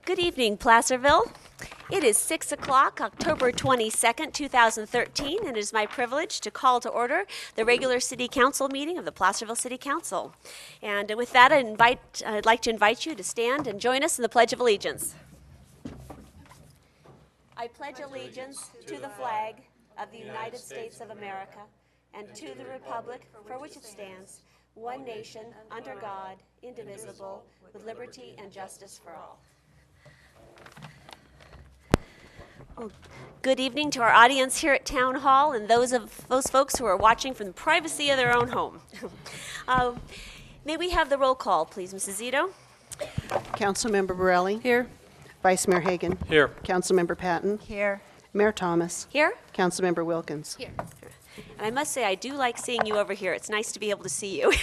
Good evening, Placerville. It is 6 o'clock, October 22nd, 2013, and it is my privilege to call to order the regular City Council meeting of the Placerville City Council. And with that, I'd like to invite you to stand and join us in the Pledge of Allegiance. I pledge allegiance to the flag of the United States of America and to the republic for which it stands, one nation, under God, indivisible, with liberty and justice for all. Well, good evening to our audience here at Town Hall and those folks who are watching from the privacy of their own home. May we have the roll call, please, Mrs. Zito? Councilmember Borelli. Here. Vice Mayor Hagan. Here. Councilmember Patton. Here. Mayor Thomas. Here? Councilmember Wilkins. Here. And I must say, I do like seeing you over here. It's nice to be able to see you.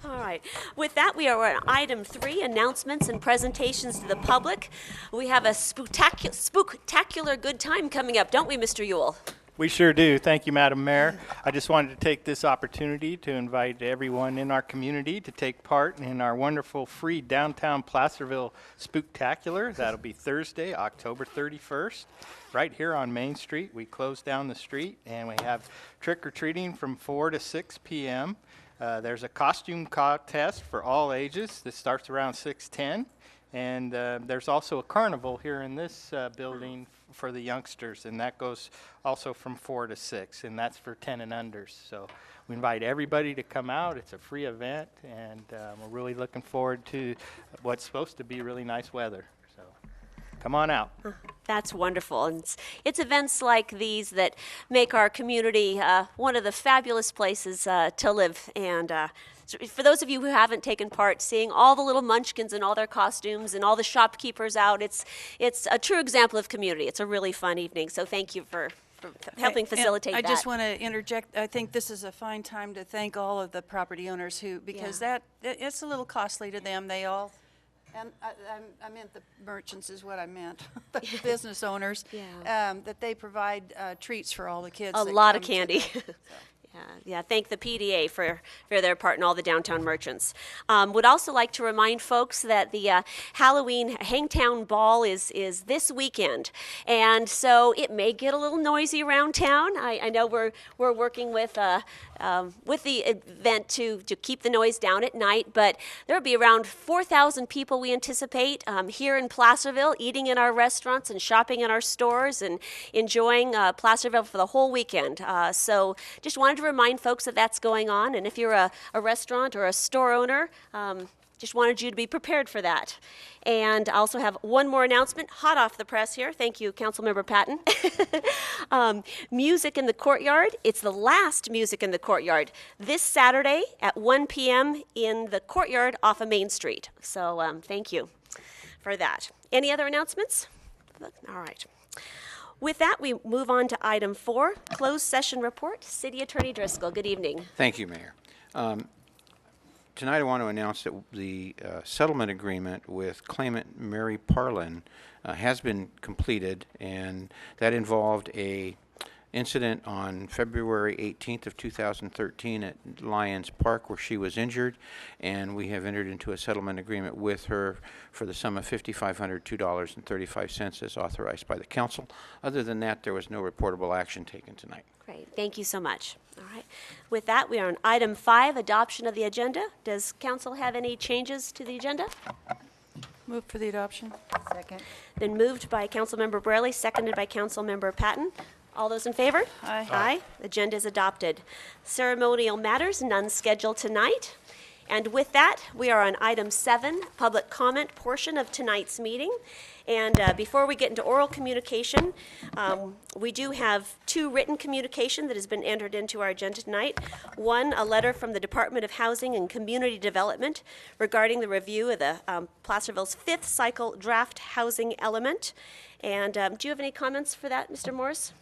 All right. With that, we are on item 3, announcements and presentations to the public. We have a spooktacular good time coming up, don't we, Mr. Ewell? We sure do. Thank you, Madam Mayor. I just wanted to take this opportunity to invite everyone in our community to take part in our wonderful free downtown Placerville Spooktacular. That'll be Thursday, October 31st, right here on Main Street. We close down the street and we have trick-or-treating from 4 to 6 p.m. There's a costume contest for all ages. This starts around 6:10. And there's also a carnival here in this building for the youngsters, and that goes also from 4 to 6, and that's for 10 and unders. So we invite everybody to come out. It's a free event, and we're really looking forward to what's supposed to be really nice weather. So come on out. That's wonderful. And it's events like these that make our community one of the fabulous places to live. And so for those of you who haven't taken part, seeing all the little munchkins in all their costumes and all the shopkeepers out, it's a true example of community. It's a really fun evening. So thank you for helping facilitate that. I just want to interject. I think this is a fine time to thank all of the property owners because it's a little costly to them. They all, and I meant the merchants is what I meant, the business owners, that they provide treats for all the kids. A lot of candy. Yeah, thank the PDA for their part in all the downtown merchants. Would also like to remind folks that the Halloween Hangtown Ball is this weekend, and so it may get a little noisy around town. I know we're working with the event to keep the noise down at night, but there'll be around 4,000 people we anticipate here in Placerville, eating in our restaurants and shopping in our stores and enjoying Placerville for the whole weekend. So just wanted to remind folks that that's going on, and if you're a restaurant or a store owner, just wanted you to be prepared for that. And I also have one more announcement, hot off the press here. Thank you, Councilmember Patton. Music in the Courtyard. It's the last Music in the Courtyard this Saturday at 1 p.m. in the Courtyard off of Main Street. So thank you for that. Any other announcements? All right. With that, we move on to item 4, closed session report. City Attorney Driscoll, good evening. Thank you, Mayor. Tonight I want to announce that the settlement agreement with claimant Mary Parlin has been completed, and that involved a incident on February 18th of 2013 at Lions Park where she was injured, and we have entered into a settlement agreement with her for the sum of $5,502.35 as authorized by the council. Other than that, there was no reportable action taken tonight. Great, thank you so much. All right, with that, we are on item 5, adoption of the agenda. Does council have any changes to the agenda? Move for the adoption. Second. Been moved by Councilmember Borelli, seconded by Councilmember Patton. All those in favor? Aye. Aye. Agenda is adopted. Ceremonial matters, none scheduled tonight. And with that, we are on item 7, public comment portion of tonight's meeting. And before we get into oral communication, we do have 2 written communication that has been entered into our agenda tonight. One, a letter from the Department of Housing and Community Development regarding the review of the Placerville's 5th cycle draft housing element. And do you have any comments for that, Mr. Morris?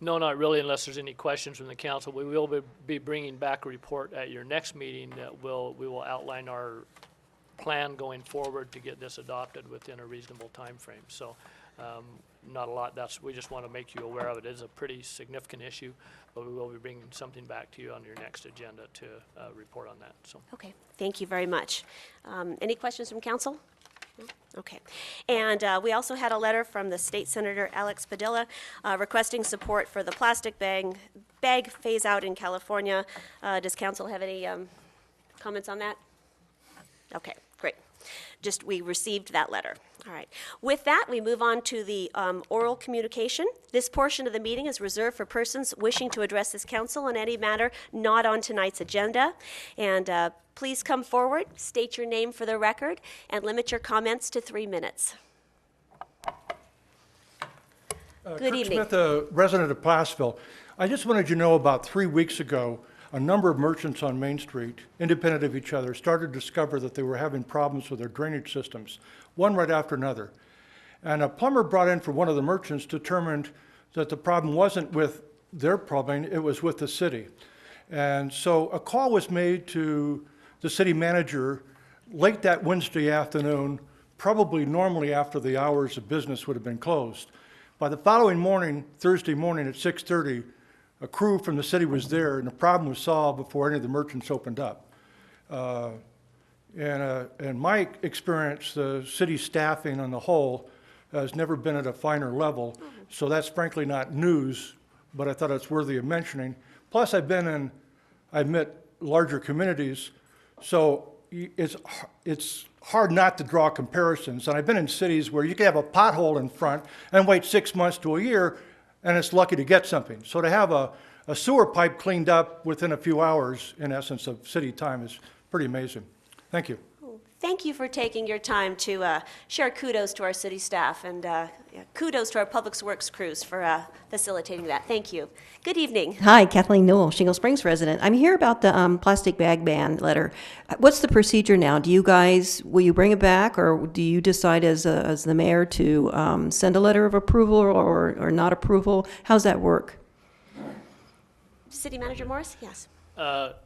No, not really, unless there's any questions from the council. We will be bringing back a report at your next meeting that we will outline our plan going forward to get this adopted within a reasonable time frame. So not a lot. We just want to make you aware of it. It is a pretty significant issue, but we will be bringing something back to you on your next agenda to report on that. So. Okay, thank you very much. Any questions from council? Okay. And we also had a letter from the State Senator Alex Padilla requesting support for the plastic bag phase out in California. Does council have any comments on that? Okay, great. Just, we received that letter. All right. With that, we move on to the oral communication. This portion of the meeting is reserved for persons wishing to address this council on any matter not on tonight's agenda. And please come forward, state your name for the record, and limit your comments to 3 minutes. Good evening. Kirk Smith, a resident of Placerville. I just wanted you to know about 3 weeks ago, a number of merchants on Main Street, independent of each other, started to discover that they were having problems with their drainage systems, one right after another. And a plumber brought in for one of the merchants determined that the problem wasn't with their plumbing, it was with the city. And so a call was made to the city manager late that Wednesday afternoon, probably normally after the hours of business would have been closed. By the following morning, Thursday morning at 6:30, a crew from the city was there, and the problem was solved before any of the merchants opened up. In my experience, the city staffing on the whole has never been at a finer level, so that's frankly not news, but I thought it's worthy of mentioning. Plus, I've been in, I admit, larger communities, so it's hard not to draw comparisons. And I've been in cities where you can have a pothole in front and wait 6 months to a year, and it's lucky to get something. So to have a sewer pipe cleaned up within a few hours, in essence, of city time is pretty amazing. Thank you. Thank you for taking your time to share kudos to our city staff, and kudos to our Public Works crews for facilitating that. Thank you. Good evening. Hi, Kathleen Newell, Shingle Springs resident. I'm here about the plastic bag ban letter. What's the procedure now? Do you guys, will you bring it back, or do you decide as the mayor to send a letter of approval or not approval? How's that work? City Manager Morris? Yes.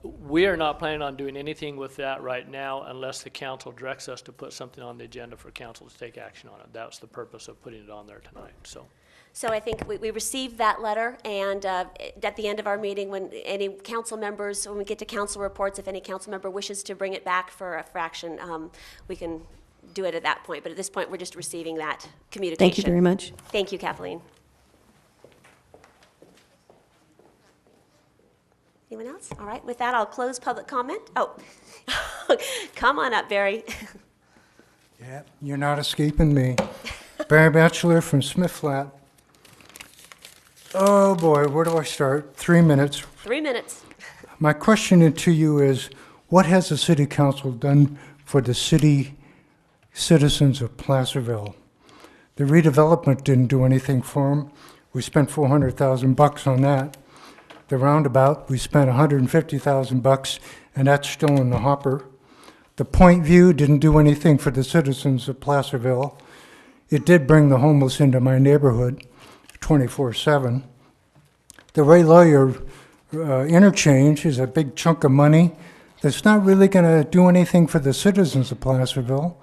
We are not planning on doing anything with that right now unless the council directs us to put something on the agenda for council to take action on it. That's the purpose of putting it on there tonight, so. So I think we received that letter, and at the end of our meeting, when any council members, when we get to council reports, if any council member wishes to bring it back for action, we can do it at that point. But at this point, we're just receiving that communication. Thank you very much. Thank you, Kathleen. Anyone else? All right, with that, I'll close public comment. Oh, come on up, Barry. Yeah, you're not escaping me. Barry Batchelor from Smith Flat. Oh boy, where do I start? 3 minutes. 3 minutes. My question to you is, what has the city council done for the city citizens of Placerville? The redevelopment didn't do anything for them. We spent $400,000 on that. The roundabout, we spent $150,000, and that's still in the hopper. The Point View didn't do anything for the citizens of Placerville. It did bring the homeless into my neighborhood 24/7. The Ray Lawyer interchange is a big chunk of money that's not really going to do anything for the citizens of Placerville.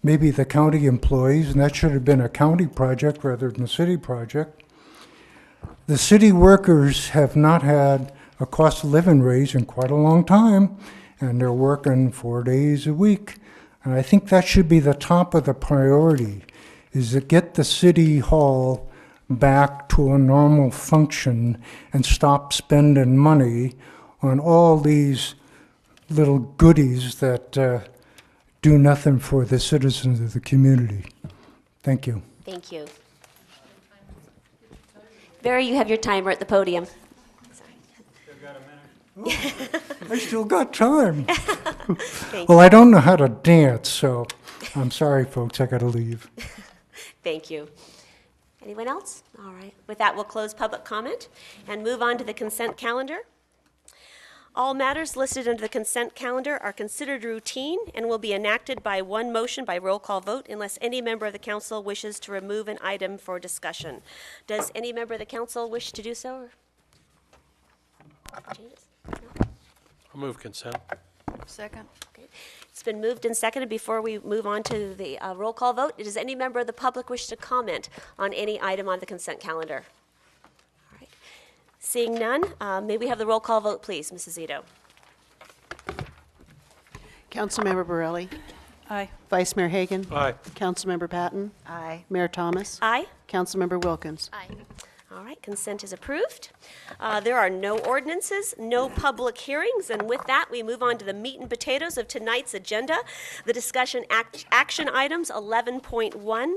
Maybe the county employees, and that should have been a county project rather than a city project. The city workers have not had a cost of living raise in quite a long time, and they're working 4 days a week. And I think that should be the top of the priority, is to get the city hall back to a normal function and stop spending money on all these little goodies that do nothing for the citizens of the community. Thank you. Thank you. Barry, you have your timer at the podium. I still got time. Thank Well, I don't know how to dance, so I'm sorry, folks, I gotta leave. Thank you. Anyone else? All right. With that, we'll close public comment and move on to the consent calendar. All matters listed under the consent calendar are considered routine and will be enacted by one motion by roll call vote unless any member of the council wishes to remove an item for discussion. Does any member of the council wish to do so? Changes? No? I'll move consent. Second. Okay. It's been moved and seconded. Before we move on to the roll call vote, does any member of the public wish to comment on any item on the consent calendar? All right. Seeing none, may we have the roll call vote, please, Mrs. Zito? Councilmember Borelli, Aye. Vice Mayor Hagan. Aye. Councilmember Patton. Aye. Mayor Thomas. Aye. Councilmember Wilkins. Aye. All right, consent is approved. There are no ordinances, no public hearings, and with that, we move on to the meat and potatoes of tonight's agenda. The discussion action items 11.1,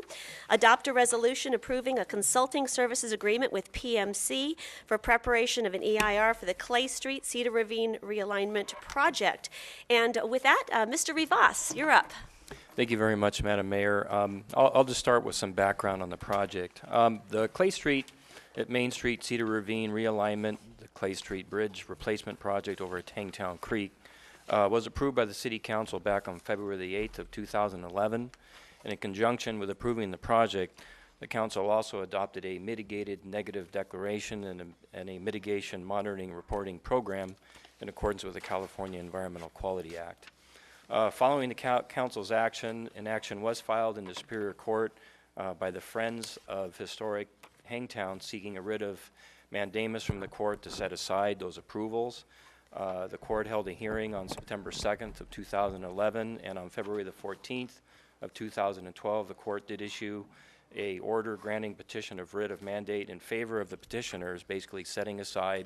adopt a resolution approving a consulting services agreement with PMC for preparation of an EIR for the Clay Street Cedar Ravine Realignment Project. And with that, Mr. Rivas, you're up. Thank you very much, Madam Mayor. I'll just start with some background on the project. The Clay Street at Main Street Cedar Ravine realignment, the Clay Street Bridge replacement project over at Hangtown Creek, was approved by the City Council back on February the 8th of 2011. And in conjunction with approving the project, the Council also adopted a mitigated negative declaration and a mitigation monitoring reporting program in accordance with the California Environmental Quality Act. Following the Council's action, an action was filed in the Superior Court by the Friends of Historic Hangtown seeking a writ of mandamus from the court to set aside those approvals. The court held a hearing on September 2nd of 2011, and on February the 14th of 2012, the court did issue a order granting petition of writ of mandate in favor of the petitioners, basically setting aside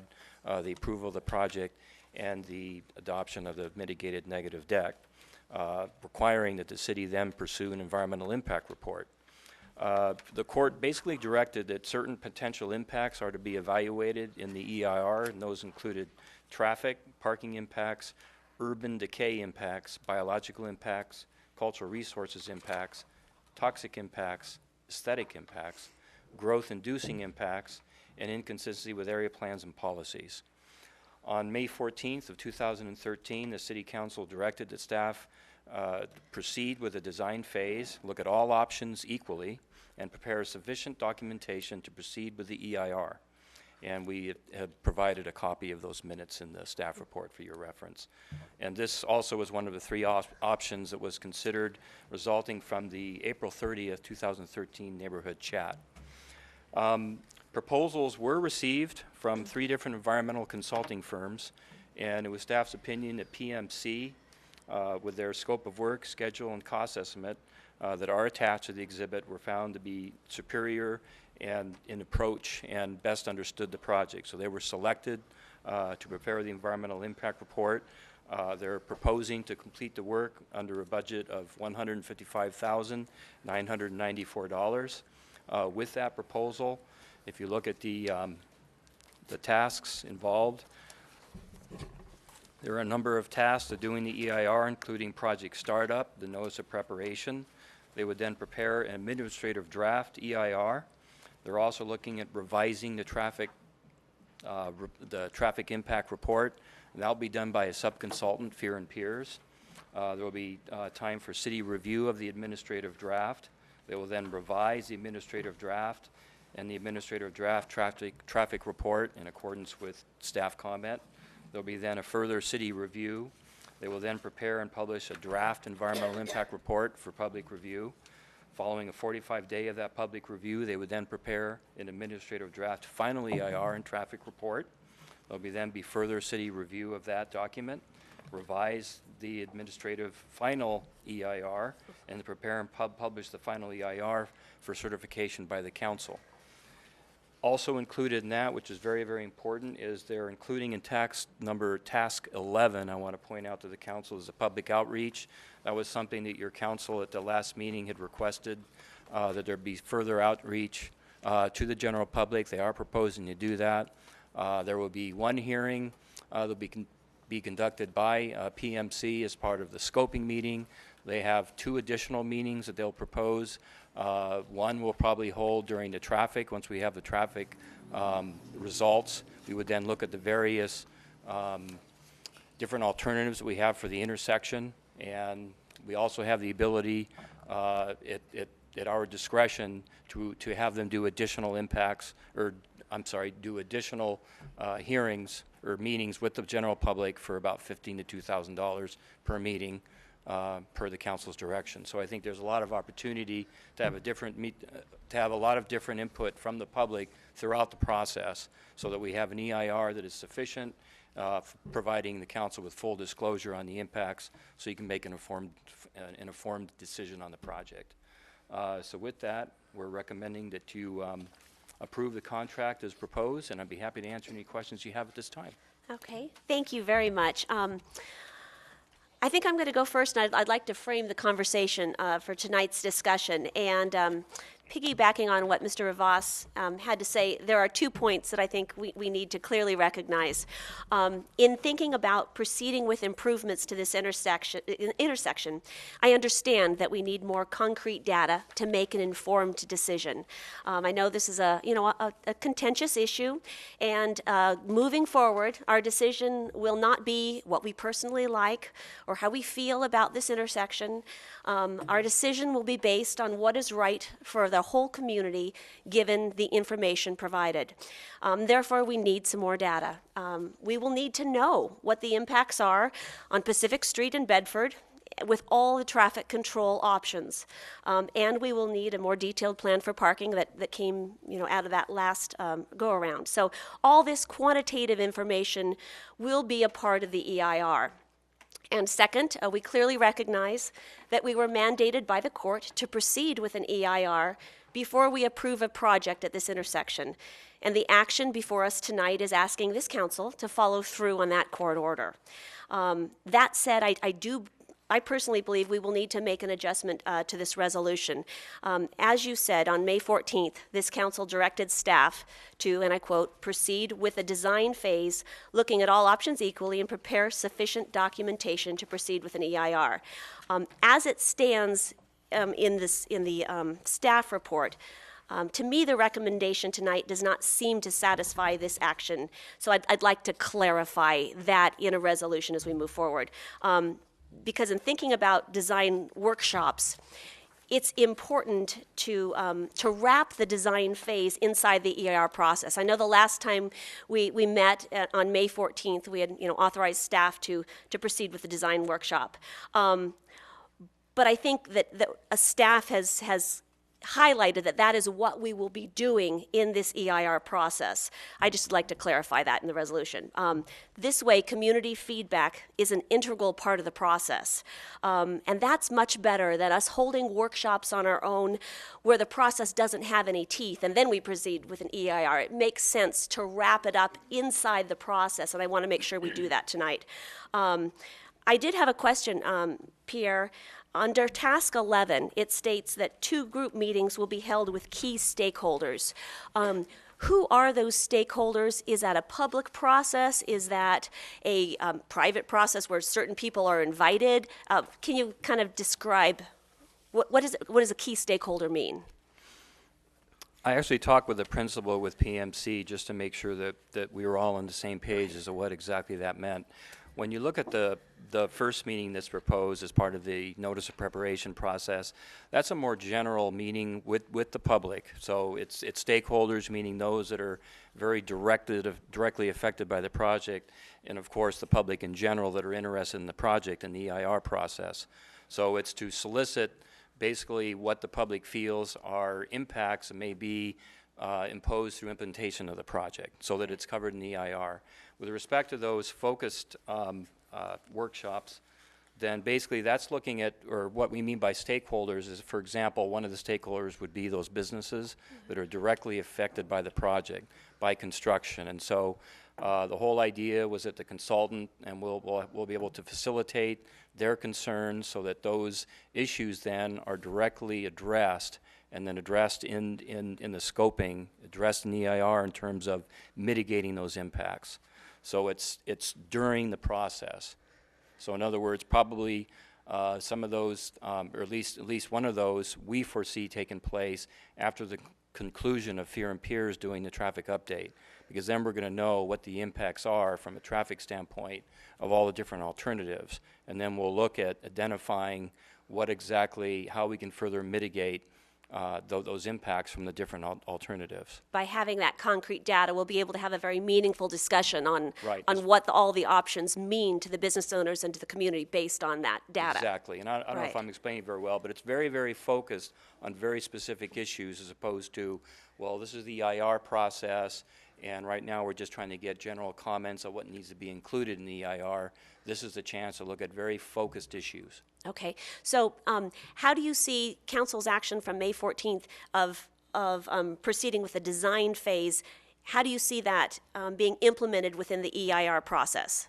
the approval of the project and the adoption of the mitigated negative deck, requiring that the city then pursue an environmental impact report. The court basically directed that certain potential impacts are to be evaluated in the EIR, and those included traffic, parking impacts, urban decay impacts, biological impacts, cultural resources impacts, toxic impacts, aesthetic impacts, growth-inducing impacts, and inconsistency with area plans and policies. On May 14th of 2013, the City Council directed the staff proceed with the design phase, look at all options equally, and prepare sufficient documentation to proceed with the EIR. And we have provided a copy of those minutes in the staff report for your reference. And this also was one of the three options that was considered, resulting from the April 30th, 2013 neighborhood chat. Proposals were received from 3 different environmental consulting firms, and it was staff's opinion that PMC, with their scope of work, schedule, and cost estimate that are attached to the exhibit, were found to be superior and in approach and best understood the project. So they were selected to prepare the environmental impact report. They're proposing to complete the work under a budget of $155,994. With that proposal, if you look at the tasks involved, there are a number of tasks to doing the EIR, including project startup, the notice of preparation. They would then prepare an administrative draft EIR. They're also looking at revising the traffic impact report, and that'll be done by a subconsultant, Fear and Peers. There will be time for city review of the administrative draft. They will then revise the administrative draft and the administrative draft traffic report in accordance with staff comment. There'll be then a further city review. They will then prepare and publish a draft environmental impact report for public review. Following a 45-day of that public review, they would then prepare an administrative draft final EIR and traffic report. There'll then be further city review of that document, revise the administrative final EIR, and prepare and publish the final EIR for certification by the council. Also included in that, which is very, very important, is they're including in task 11, I want to point out to the council, is the public outreach. That was something that your council at the last meeting had requested, that there be further outreach to the general public. They are proposing to do that. There will be one hearing that will be conducted by PMC as part of the scoping meeting. They have 2 additional meetings that they'll propose. One we'll probably hold during the traffic. Once we have the traffic results, we would then look at the various different alternatives that we have for the intersection. And we also have the ability at our discretion to have them do additional impacts, or do additional hearings or meetings with the general public for about $1,500 to $2,000 per meeting. Per the council's direction. So I think there's a lot of opportunity to have a lot of different input from the public throughout the process, so that we have an EIR that is sufficient, providing the council with full disclosure on the impacts so you can make an informed decision on the project. So with that, we're recommending that you approve the contract as proposed, and I'd be happy to answer any questions you have at this time. Okay, thank you very much. I think I'm going to go first, and I'd like to frame the conversation for tonight's discussion. And piggybacking on what Mr. Rivas had to say, there are 2 points that I think we need to clearly recognize. In thinking about proceeding with improvements to this intersection, I understand that we need more concrete data to make an informed decision. I know this is a contentious issue, and moving forward, our decision will not be what we personally like or how we feel about this intersection. Our decision will be based on what is right for the whole community given the information provided. Therefore, we need some more data. We will need to know what the impacts are on Pacific Street in Bedford with all the traffic control options. And we will need a more detailed plan for parking that came out of that last go-around. So all this quantitative information will be a part of the EIR. And second, we clearly recognize that we were mandated by the court to proceed with an EIR before we approve a project at this intersection. And the action before us tonight is asking this council to follow through on that court order. That said, I personally believe we will need to make an adjustment to this resolution. As you said, on May 14th, this council directed staff to, and I quote, proceed with a design phase, looking at all options equally and prepare sufficient documentation to proceed with an EIR. As it stands in the staff report, to me, the recommendation tonight does not seem to satisfy this action. So I'd like to clarify that in a resolution as we move forward. Because in thinking about design workshops, it's important to wrap the design phase inside the EIR process. I know the last time we met on May 14th, we had authorized staff to proceed with the design workshop. But I think that a staff has highlighted that is what we will be doing in this EIR process. I just like to clarify that in the resolution. This way, community feedback is an integral part of the process. And that's much better than us holding workshops on our own where the process doesn't have any teeth and then we proceed with an EIR. It makes sense to wrap it up inside the process, and I want to make sure we do that tonight. I did have a question, Pierre. Under Task 11, it states that 2 group meetings will be held with key stakeholders. Who are those stakeholders? Is that a public process? Is that a private process where certain people are invited? Can you kind of describe what does a key stakeholder mean? I actually talked with the principal with PMC just to make sure that we were all on the same page as to what exactly that meant. When you look at the first meeting that's proposed as part of the notice of preparation process, that's a more general meeting with the public. So it's stakeholders, meaning those that are very directly affected by the project, and of course the public in general that are interested in the project and the EIR process. So it's to solicit basically what the public feels are impacts that may be imposed through implementation of the project so that it's covered in the EIR. With respect to those focused workshops, then basically that's looking at, or what we mean by stakeholders is, for example, one of the stakeholders would be those businesses that are directly affected by the project, by construction. And so the whole idea was that the consultant and we'll be able to facilitate their concerns so that those issues then are directly addressed and then addressed in the scoping, addressed in the EIR in terms of mitigating those impacts. So it's during the process. So in other words, probably some of those, or at least one of those, we foresee taking place after the conclusion of Fear and Peers doing the traffic update, because then we're going to know what the impacts are from a traffic standpoint of all the different alternatives, and then we'll look at identifying what exactly, how we can further mitigate those impacts from the different alternatives. By having that concrete data, we'll be able to have a very meaningful discussion on what all the options mean to the business owners and to the community based on that data. Exactly, and I don't know if I'm explaining very well, but it's very, very focused on very specific issues as opposed to, well, this is the EIR process, And right now, we're just trying to get general comments on what needs to be included in the EIR. This is the chance to look at very focused issues. Okay, so how do you see council's action from May 14th of proceeding with the design phase? How do you see that being implemented within the EIR process?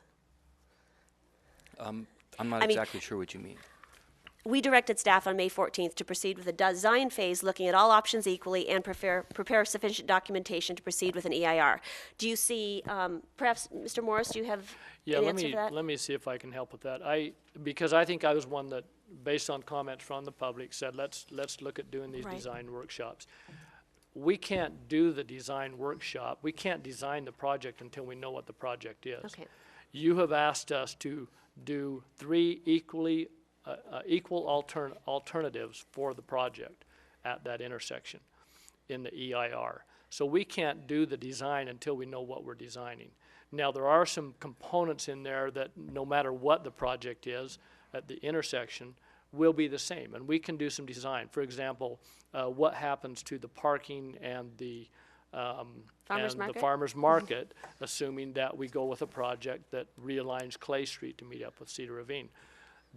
I'm not I mean, exactly sure what you mean. We directed staff on May 14th to proceed with the design phase, looking at all options equally and prepare sufficient documentation to proceed with an EIR. Do you see, perhaps, Mr. Morris, do you have Yeah, an let answer me, to that? let me see if I can help with that. Because I think I was one that, based on comments from the public, said, let's look at doing these Right. design workshops. We can't do the design workshop, we can't design the project until we know what the project is. Okay. You have asked us to do three equal alternatives for the project at that intersection in the EIR. So we can't do the design until we know what we're designing. Now, there are some components in there that no matter what the project is at the intersection will be the same, and we can do some design. For example, what happens to the parking and the farmer's market, assuming that we go with a project that realigns Clay Street to meet up with Cedar Ravine.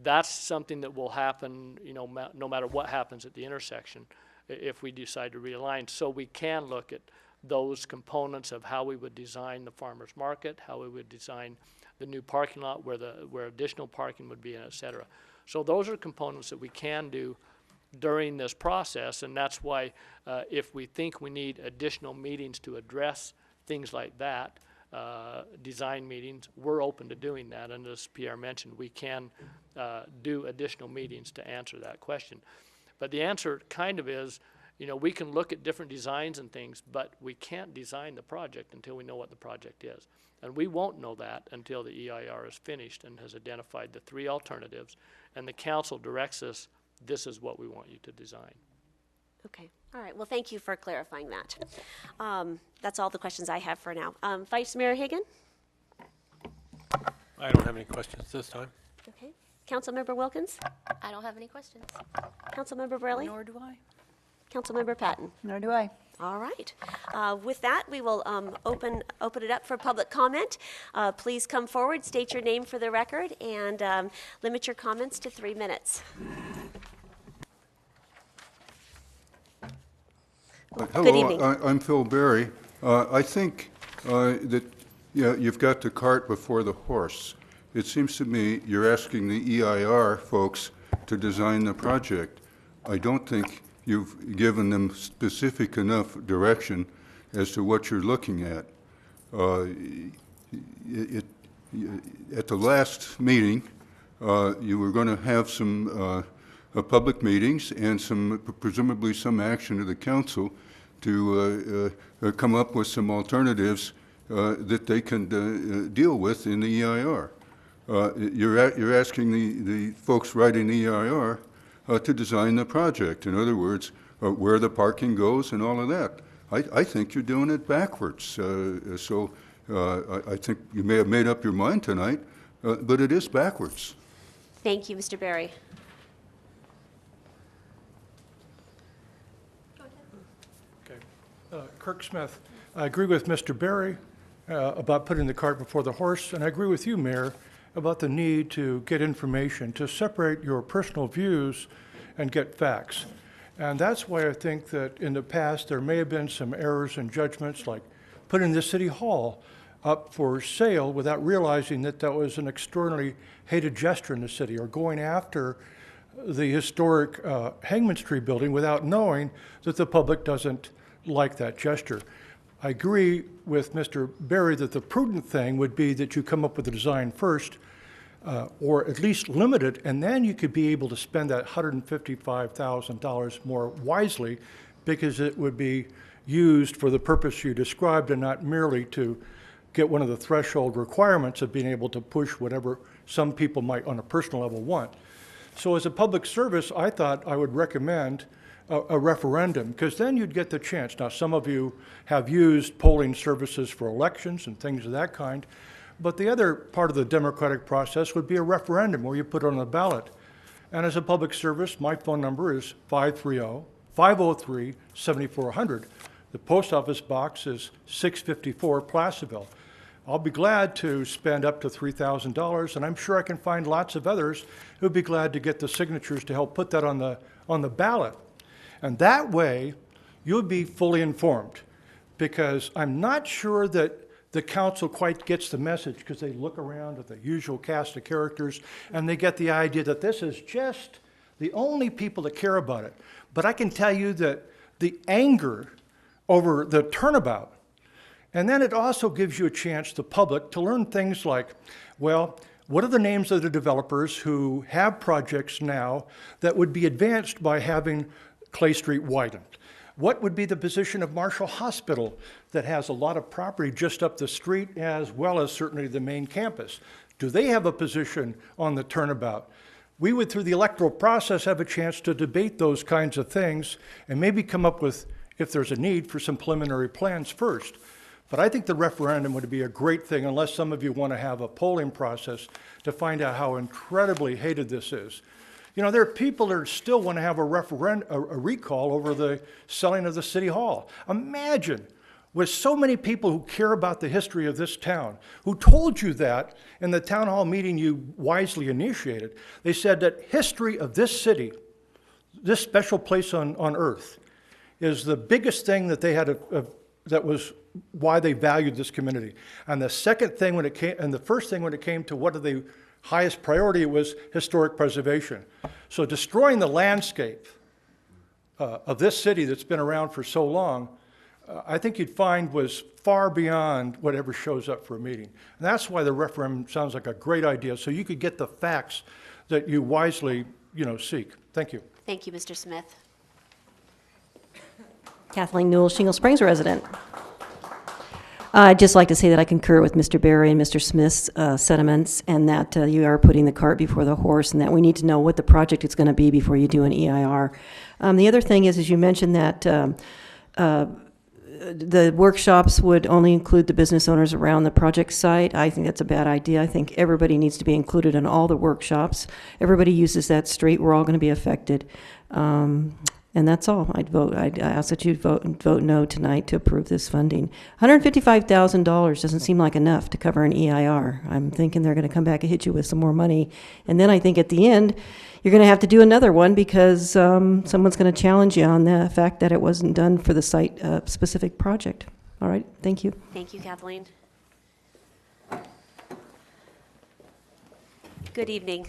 That's something that will happen, you know, no matter what happens at the intersection if we decide to realign. So we can look at those components of how we would design the farmer's market, how we would design the new parking lot where additional parking would be, and et cetera. So those are components that we can do during this process, and that's why if we think we need additional meetings to address things like that, design meetings, we're open to doing that. And as Pierre mentioned, we can do additional meetings to answer that question. But the answer kind of is, you know, we can look at different designs and things, but we can't design the project until we know what the project is. And we won't know that until the EIR is finished and has identified the three alternatives, and the council directs us, this is what we want you to design. Okay, all right, well, thank you for clarifying that. That's all the questions I have for now. Vice Mayor Hagan? I don't have any questions this time. Okay. Councilmember Wilkins? I don't have any questions. Councilmember Borelli? Nor do I. Councilmember Patton? Nor do I. All right. With that, we will open it up for public comment. Please come forward, state your name for the record, and limit your comments to 3 minutes. Hello, Good evening. I'm Phil Berry. I think that you've got the cart before the horse. It seems to me you're asking the EIR folks to design the project. I don't think you've given them specific enough direction as to what you're looking at. At the last meeting, you were going to have some public meetings and presumably some action of the council to come up with some alternatives that they can deal with in the EIR. You're asking the folks writing the EIR to design the project. In other words, where the parking goes and all of that. I think you're doing it backwards. I think you may have made up your mind tonight, but it is backwards. Thank you, Mr. Berry. Kirk Smith, I agree with Mr. Berry about putting the cart before the horse, and I agree with you, Mayor, about the need to get information, to separate your personal views and get facts. And that's why I think that in the past there may have been some errors in judgments, like putting the city hall up for sale without realizing that that was an extraordinarily hated gesture in the city, or going after the historic Hangman Street building without knowing that the public doesn't like that gesture. I agree with Mr. Berry that the prudent thing would be that you come up with a design first, or at least limit it, and then you could be able to spend that $155,000 more wisely, because it would be used for the purpose you described and not merely to get one of the threshold requirements of being able to push whatever some people might on a personal level want. So as a public service, I thought I would recommend a referendum, because then you'd get the chance. Now, some of you have used polling services for elections and things of that kind, but the other part of the democratic process would be a referendum where you put it on the ballot. And as a public service, my phone number is 530-503-7400. The post office box is 654 Placerville. I'll be glad to spend up to $3,000, and I'm sure I can find lots of others who'd be glad to get the signatures to help put that on the ballot. And that way, you'll be fully informed, because I'm not sure that the council quite gets the message, because they look around at the usual cast of characters and they get the idea that this is just the only people that care about it. But I can tell you that the anger over the turnabout, and then it also gives you a chance, the public, to learn things like, well, what are the names of the developers who have projects now that would be advanced by having Clay Street widened? What would be the position of Marshall Hospital that has a lot of property just up the street, as well as certainly the main campus? Do they have a position on the turnabout? We would, through the electoral process, have a chance to debate those kinds of things and maybe come up with, if there's a need, for some preliminary plans first. But I think the referendum would be a great thing, unless some of you want to have a polling process to find out how incredibly hated this is. You know, there are people that still want to have a recall over the selling of the city hall. Imagine, with so many people who care about the history of this town, who told you that in the town hall meeting you wisely initiated. They said that history of this city, this special place on earth, is the biggest thing that they had, that was why they valued this community. And the second thing when it came, and the first thing when it came to what are the highest priority, was historic preservation. So destroying the landscape of this city that's been around for so long, I think you'd find was far beyond whatever shows up for a meeting. And that's why the referendum sounds like a great idea, so you could get the facts that you wisely, seek. Thank you. Thank you, Mr. Smith. Kathleen Newell, Shingle Springs resident. I'd just like to say that I concur with Mr. Berry and Mr. Smith's sentiments, and that you are putting the cart before the horse, and that we need to know what the project is going to be before you do an EIR. The other thing is, as you mentioned, that the workshops would only include the business owners around the project site. I think that's a bad idea. I think everybody needs to be included in all the workshops. Everybody uses that street. We're all going to be affected. And that's all. I'd ask that you vote no tonight to approve this funding. $155,000 doesn't seem like enough to cover an EIR. I'm thinking they're going to come back and hit you with some more money. And then I think at the end, you're going to have to do another one, because someone's going to challenge you on the fact that it wasn't done for the site-specific project. All right, thank you. Thank you, Kathleen. Good evening.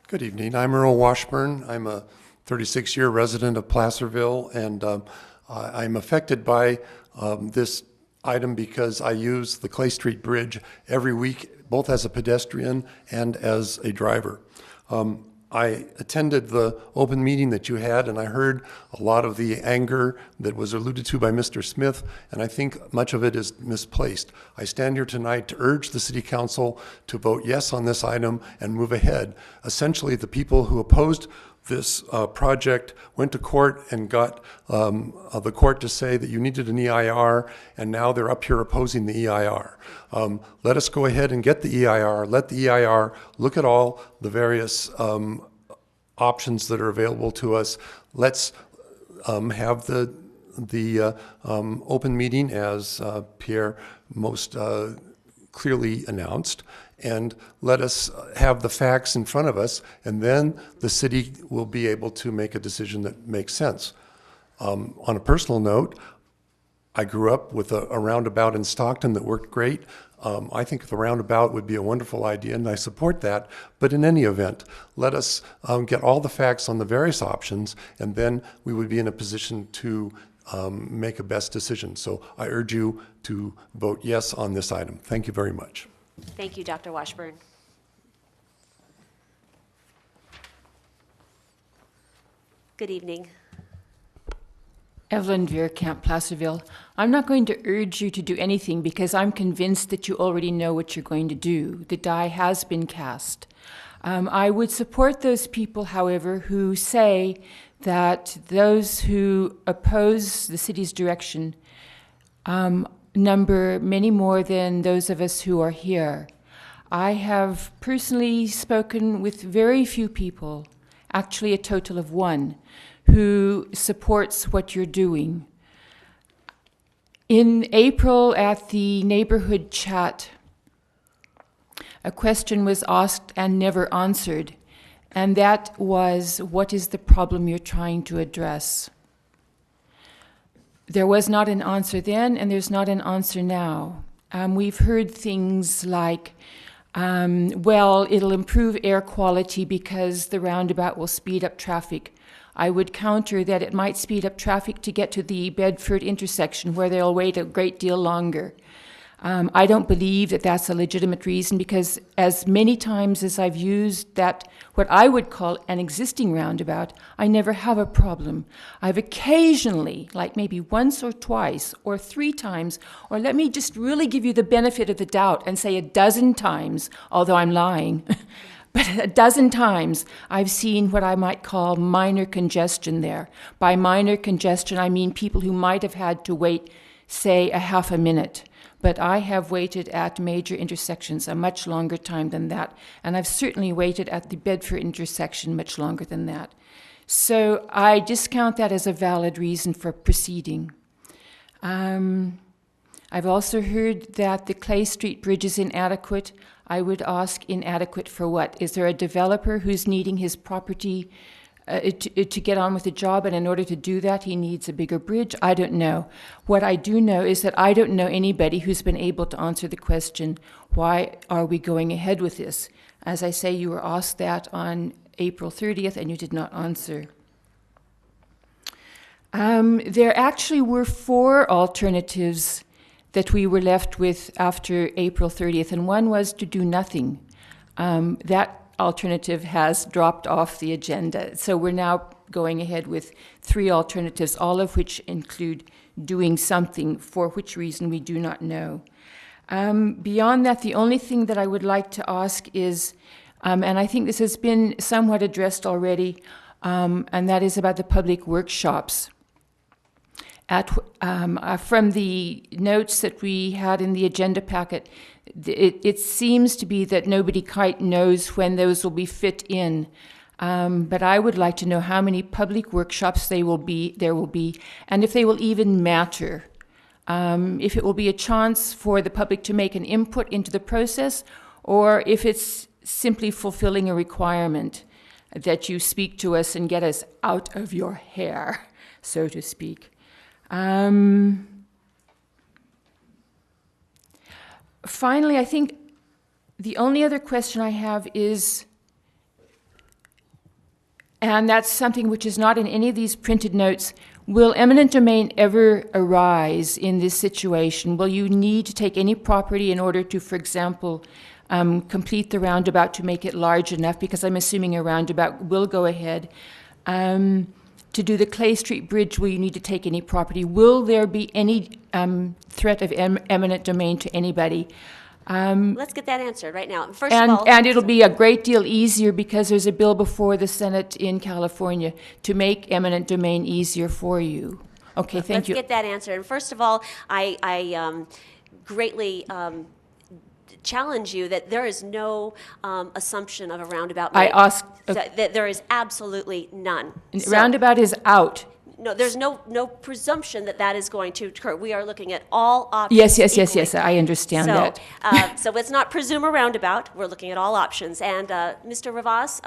Good evening. I'm Earl Washburn. I'm a 36-year resident of Placerville, and I'm affected by this item because I use the Clay Street Bridge every week, both as a pedestrian and as a driver. I attended the open meeting that you had, and I heard a lot of the anger that was alluded to by Mr. Smith, and I think much of it is misplaced. I stand here tonight to urge the City Council to vote yes on this item and move ahead. Essentially, the people who opposed this project went to court and got the court to say that you needed an EIR, and now they're up here opposing the EIR. Let us go ahead and get the EIR. Let the EIR look at all the various options that are available to us. Let's have the open meeting, as Pierre most clearly announced, and let us have the facts in front of us, and then the city will be able to make a decision that makes sense. On a personal note, I grew up with a roundabout in Stockton that worked great. I think the roundabout would be a wonderful idea, and I support that. But in any event, let us get all the facts on the various options, and then we would be in a position to make a best decision. So I urge you to vote yes on this item. Thank you very much. Thank you, Dr. Washburn. Good evening. Evelyn Veerkamp, Placerville. I'm not going to urge you to do anything because I'm convinced that you already know what you're going to do. The die has been cast. I would support those people, however, who say that those who oppose the city's direction number many more than those of us who are here. I have personally spoken with very few people, actually a total of one, who supports what you're doing. In April at the neighborhood chat, a question was asked and never answered, and that was, what is the problem you're trying to address? There was not an answer then, and there's not an answer now. We've heard things like, well, it'll improve air quality because the roundabout will speed up traffic. I would counter that it might speed up traffic to get to the Bedford intersection where they'll wait a great deal longer. I don't believe that that's a legitimate reason, because as many times as I've used that, what I would call an existing roundabout, I never have a problem. I've occasionally, like maybe once or twice or 3 times, or let me just really give you the benefit of the doubt and say a dozen times, although I'm lying, but a dozen times I've seen what I might call minor congestion there. By minor congestion, I mean people who might have had to wait, say, a half a minute. But I have waited at major intersections a much longer time than that, and I've certainly waited at the Bedford intersection much longer than that. So I discount that as a valid reason for proceeding. I've also heard that the Clay Street Bridge is inadequate. I would ask, inadequate for what? Is there a developer who's needing his property to get on with the job, and in order to do that, he needs a bigger bridge? I don't know. What I do know is that I don't know anybody who's been able to answer the question, why are we going ahead with this? As I say, you were asked that on April 30th, and you did not answer. There actually were 4 alternatives that we were left with after April 30th, and one was to do nothing. That alternative has dropped off the agenda. So we're now going ahead with 3 alternatives, all of which include doing something, for which reason we do not know. Beyond that, the only thing that I would like to ask is, and I think this has been somewhat addressed already, and that is about the public workshops. From the notes that we had in the agenda packet, it seems to be that nobody quite knows when those will be fit in. But I would like to know how many public workshops there will be, and if they will even matter. If it will be a chance for the public to make an input into the process, or if it's simply fulfilling a requirement that you speak to us and get us out of your hair, so to speak. Finally, I think the only other question I have is, and that's something which is not in any of these printed notes, will eminent domain ever arise in this situation? Will you need to take any property in order to, for example, complete the roundabout to make it large enough? Because I'm assuming a roundabout will go ahead. To do the Clay Street Bridge, will you need to take any property? Will there be any threat of eminent domain to anybody? Let's get that answered right now. First of all, and it'll be a great deal easier because there's a bill before the Senate in California to make eminent domain easier for you. Okay, thank you. Let's get that answered. And first of all, I greatly challenge you that there is no assumption of a roundabout. I asked. That there is absolutely none. So, roundabout is out. No, there's no presumption that that is going to occur. We are looking at all options. Yes. I understand that. So let's not presume a roundabout. We're looking at all options. And Mr. Rivas,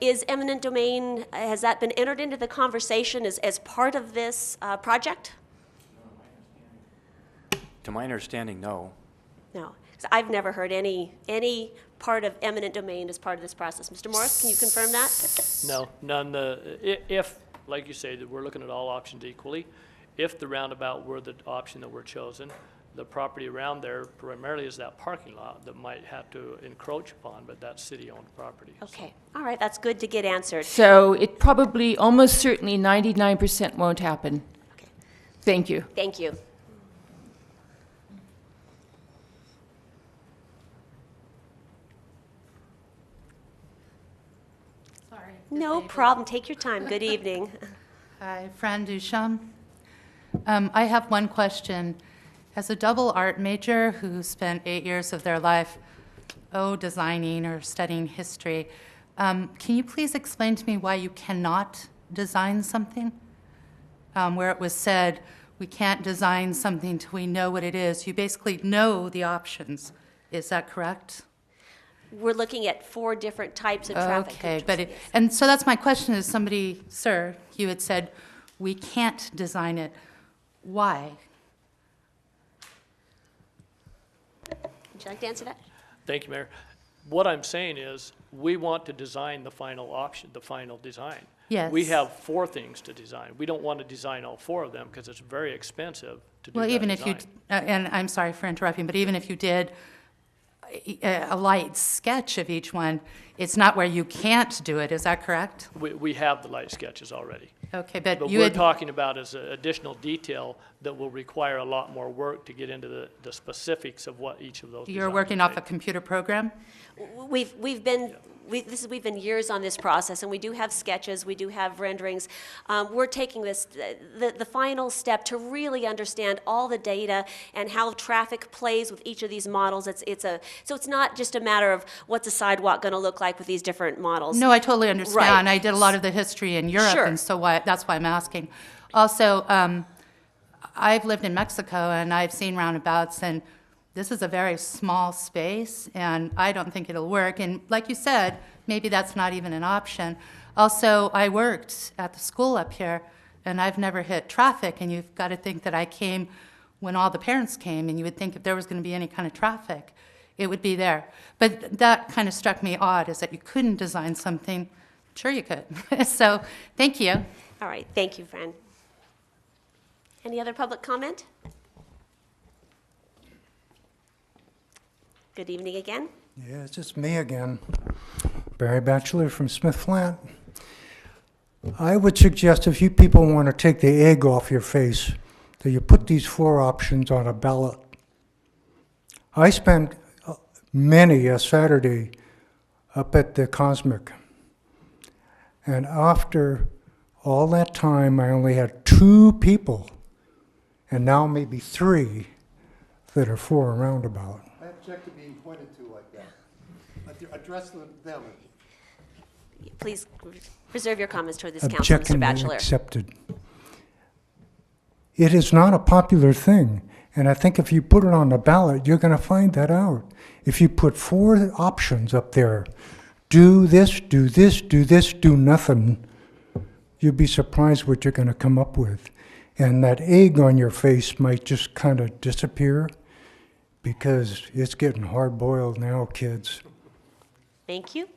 is eminent domain, has that been entered into the conversation as part of this project? To my understanding, no. No. So I've never heard any part of eminent domain as part of this process. Mr. Morris, can you confirm that? No, none. If, like you say, that we're looking at all options equally, if the roundabout were the option that were chosen, the property around there primarily is that parking lot that might have to encroach upon, but that's city-owned property. Okay. All right. That's good to get answered. So it probably, almost certainly, 99% won't happen. Okay. Thank you. Thank you. No problem. Take your time. Good evening. Hi, Fran Duchamp. I have one question. As a double art major who spent 8 years of their life, designing or studying history, can you please explain to me why you cannot design something? Where it was said, we can't design something till we know what it is. You basically know the options. Is that correct? We're looking at 4 different types of traffic Okay, controls. and so that's my question is somebody, sir, you had said, we can't design it. Why? Would you like to answer that? Thank you, Mayor. What I'm saying is, we want to design the final option, the final design. Yes. We have 4 things to design. We don't want to design all 4 of them because it's very expensive to do Well, that even if you, design. and I'm sorry for interrupting, but even if you did a light sketch of each one, it's not where you can't do it, is that correct? We have the light sketches already. Okay, But but you we're had, talking about is additional detail that will require a lot more work to get into the specifics of what each of those you're designs working will off a take. computer program? We've been years on this process, and we do have sketches, we do have renderings. We're taking this, the final step to really understand all the data and how traffic plays with each of these models. So it's not just a matter of what's a sidewalk going to look like with these different models. No, I totally understand. Right. I did a lot of the history in Europe, Sure. and so that's why I'm asking. Also, I've lived in Mexico, and I've seen roundabouts, and this is a very small space, and I don't think it'll work. And like you said, maybe that's not even an option. Also, I worked at the school up here, and I've never hit traffic, and you've got to think that I came when all the parents came, and you would think if there was going to be any kind of traffic, it would be there. But that kind of struck me odd, is that you couldn't design something. Sure you could. So, thank you. All right, thank you, Fran. Any other public comment? Good evening again. Yeah, it's just me again. Barry Batchelor from Smith Flat. I would suggest if you people want to take the egg off your face, that you put these 4 options on a ballot. I spent many a Saturday up at the Cosmic, and after all that time, I only had 2 people, and now maybe 3 that are for a roundabout. I object to being pointed to like that. Address them. Please reserve your comments toward this council, Mr. Objection Batchelor. accepted. It is not a popular thing, and I think if you put it on the ballot, you're going to find that out. If you put 4 options up there, do this, do this, do this, do nothing, you'll be surprised what you're going to come up with. And that egg on your face might just kind of disappear, because it's getting hard-boiled now, kids. Thank you.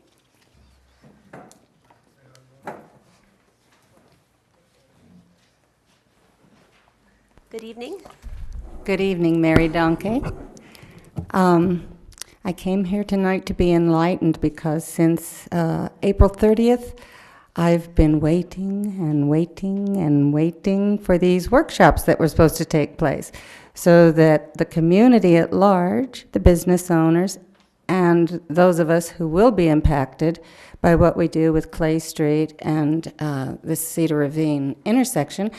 Good evening. Good evening, Mary Donkey. I came here tonight to be enlightened because since April 30th, I've been waiting and waiting and waiting for these workshops that were supposed to take place so that the community at large, the business owners, and those of us who will be impacted by what we do with Clay Street and the Cedar Ravine intersection,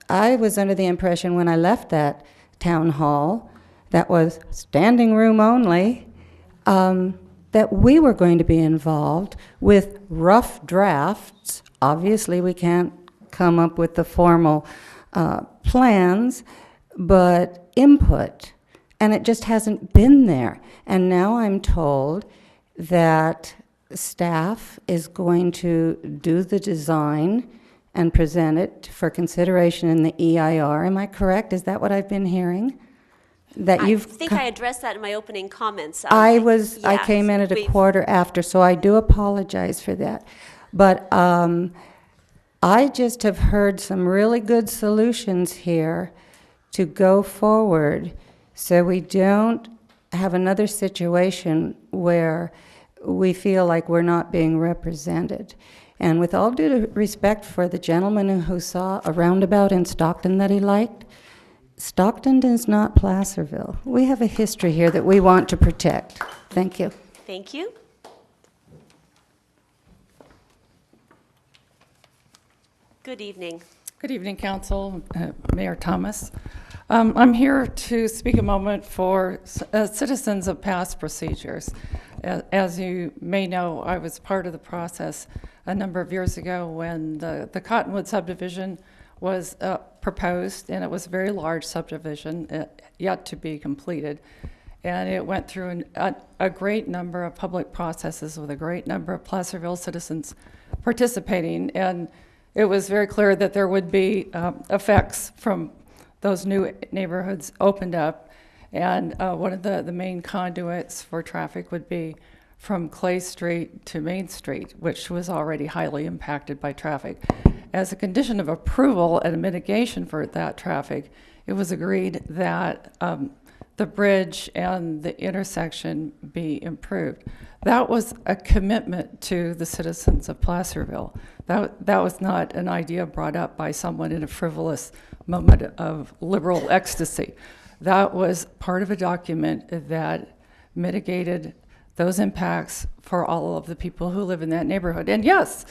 I was under the impression when I left that town hall that was standing room only, that we were going to be involved with rough drafts. Obviously, we can't come up with the formal plans, but input. And it just hasn't been there. And now I'm told that staff is going to do the design and present it for consideration in the EIR. Am I correct? Is that what I've been hearing? That I think I addressed that in my opening comments. I Yes, came in at a quarter after, so I do apologize for that. But I just have heard some really good solutions here to go forward so we don't have another situation where we feel like we're not being represented. And with all due respect for the gentleman who saw a roundabout in Stockton that he liked, Stockton is not Placerville. We have a history here that we want to protect. Thank you. Thank you. Good evening. Good evening, Council, Mayor Thomas. I'm here to speak a moment for citizens of past procedures. As you may know, I was part of the process a number of years ago when the Cottonwood subdivision was proposed, and it was a very large subdivision yet to be completed. And it went through a great number of public processes with a great number of Placerville citizens participating. And it was very clear that there would be effects from those new neighborhoods opened up. And one of the main conduits for traffic would be from Clay Street to Main Street, which was already highly impacted by traffic. As a condition of approval and a mitigation for that traffic, it was agreed that the bridge and the intersection be improved. That was a commitment to the citizens of Placerville. That was not an idea brought up by someone in a frivolous moment of liberal ecstasy. That was part of a document that mitigated those impacts for all of the people who live in that neighborhood. And yes,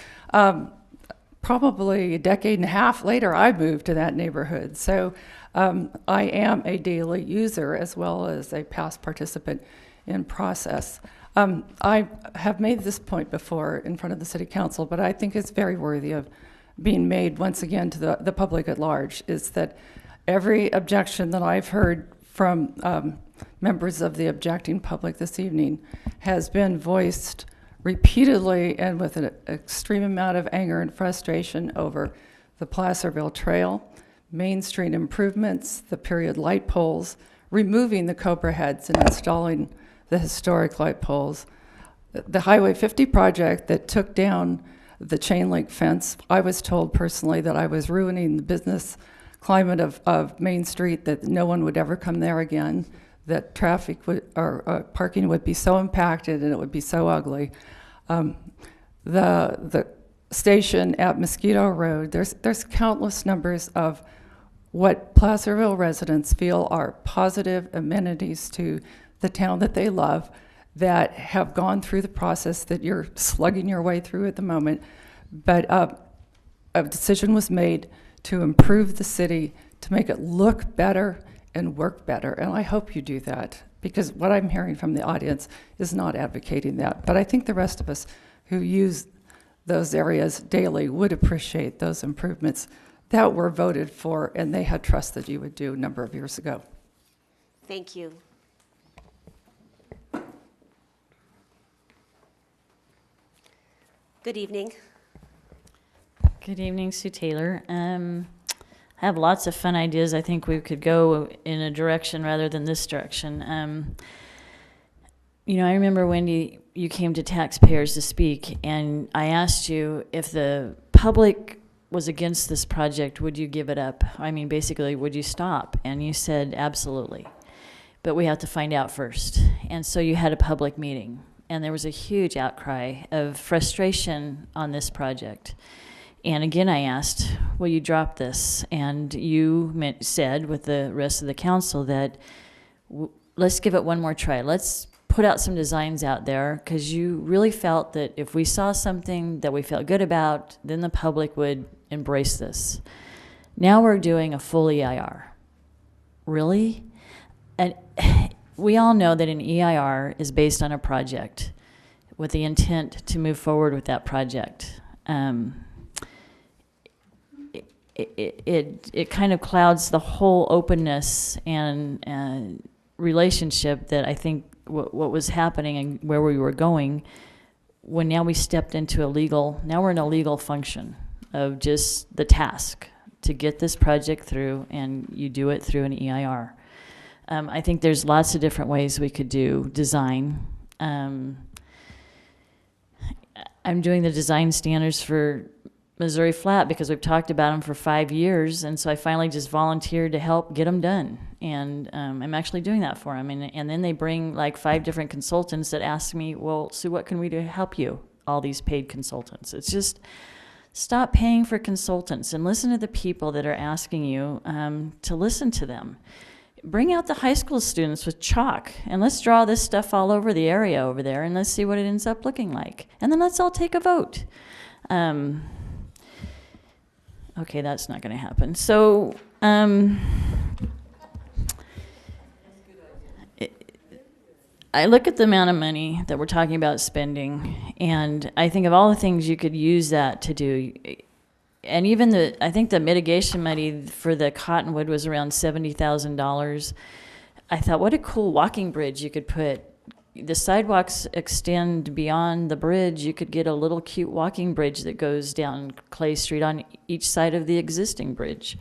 probably a decade and a half later, I moved to that neighborhood. So I am a daily user as well as a past participant in process. I have made this point before in front of the City Council, but I think it's very worthy of being made once again to the public at large, is that every objection that I've heard from members of the objecting public this evening has been voiced repeatedly and with an extreme amount of anger and frustration over the Placerville Trail, Main Street improvements, the period light poles, removing the Cobra heads and installing the historic light poles, the Highway 50 project that took down the chain link fence. I was told personally that I was ruining the business climate of Main Street, that no one would ever come there again, that traffic would, or parking would be so impacted and it would be so ugly. The station at Mosquito Road, there's countless numbers of what Placerville residents feel are positive amenities to the town that they love, that have gone through the process that you're slugging your way through at the moment. But a decision was made to improve the city, to make it look better and work better. And I hope you do that, because what I'm hearing from the audience is not advocating that. But I think the rest of us who use those areas daily would appreciate those improvements that were voted for and they had trust that you would do a number of years ago. Thank you. Good evening. Good evening, Sue Taylor. I have lots of fun ideas. I think we could go in a direction rather than this direction. You know, I remember, Wendy, you came to taxpayers to speak, and I asked you if the public was against this project, would you give it up? I mean, basically, would you stop? And you said, absolutely. But we have to find out first. And so you had a public meeting, and there was a huge outcry of frustration on this project. And again, I asked, will you drop this? And you said with the rest of the council that let's give it one more try. Let's put out some designs out there, because you really felt that if we saw something that we felt good about, then the public would embrace this. Now we're doing a full EIR. Really? And we all know that an EIR is based on a project with the intent to move forward with that project. It kind of clouds the whole openness and relationship that I think what was happening and where we were going, when now we stepped into now we're in a legal function of just the task to get this project through, and you do it through an EIR. I think there's lots of different ways we could do design. I'm doing the design standards for Missouri Flat because we've talked about them for 5 years, and so I finally just volunteered to help get them done. And I'm actually doing that for them. And then they bring like 5 different consultants that ask me, well, Sue, what can we do to help you? All these paid consultants. It's just, stop paying for consultants and listen to the people that are asking you to listen to them. Bring out the high school students with chalk, and let's draw this stuff all over the area over there, and let's see what it ends up looking like. And then let's all take a vote. Okay, that's not going to happen. So I look at the amount of money that we're talking about spending, and I think of all the things you could use that to do. and even I think the mitigation money for the Cottonwood was around $70,000. I thought, what a cool walking bridge you could put. The sidewalks extend beyond the bridge. You could get a little cute walking bridge that goes down Clay Street on each side of the existing bridge.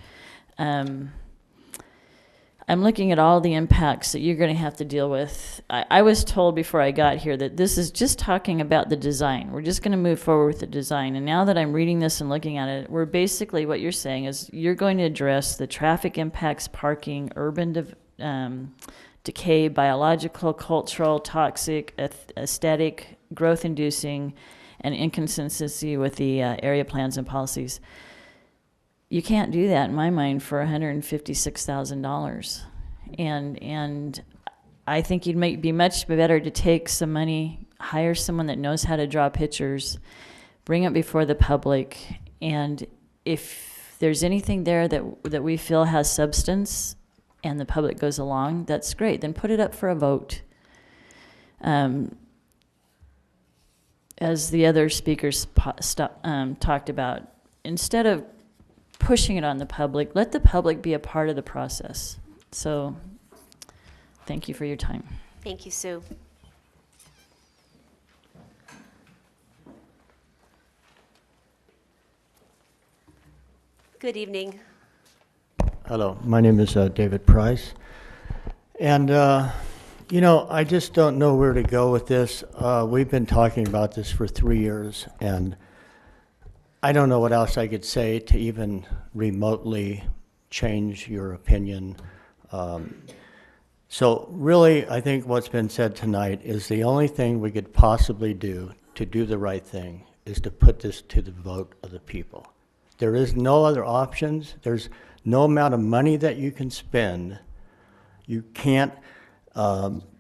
I'm looking at all the impacts that you're going to have to deal with. I was told before I got here that this is just talking about the design. We're just going to move forward with the design. And now that I'm reading this and looking at it, we're basically, what you're saying is you're going to address the traffic impacts, parking, urban decay, biological, cultural, toxic, aesthetic, growth-inducing, and inconsistency with the area plans and policies. You can't do that, in my mind, for $156,000. And I think you'd be much better to take some money, hire someone that knows how to draw pictures, bring it before the public, and if there's anything there that we feel has substance and the public goes along, that's great. Then put it up for a vote. As the other speakers talked about, instead of pushing it on the public, let the public be a part of the process. So thank you for your time. Thank you, Sue. Good evening. Hello, my name is David Price. And, you know, I just don't know where to go with this. We've been talking about this for 3 years, and I don't know what else I could say to even remotely change your opinion. So really, I think what's been said tonight is the only thing we could possibly do to do the right thing is to put this to the vote of the people. There is no other options. There's no amount of money that you can spend. You can't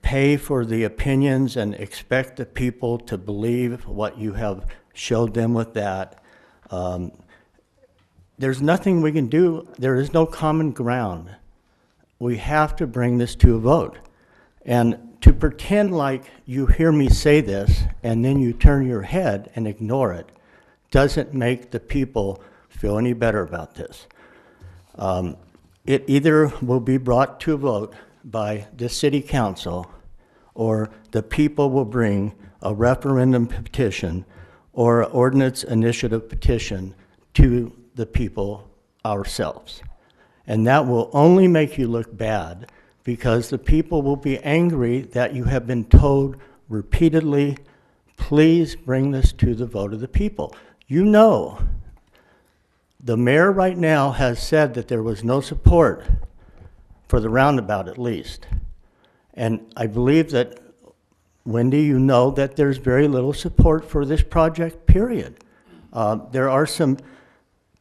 pay for the opinions and expect the people to believe what you have showed them with that. There's nothing we can do. There is no common ground. We have to bring this to a vote. And to pretend like you hear me say this and then you turn your head and ignore it doesn't make the people feel any better about this. It either will be brought to a vote by the city council, or the people will bring a referendum petition or an ordinance initiative petition to the people ourselves. And that will only make you look bad, because the people will be angry that you have been told repeatedly, please bring this to the vote of the people. You know, the mayor right now has said that there was no support for the roundabout, at least. And I believe that, Wendy, you know that there's very little support for this project, period. There are some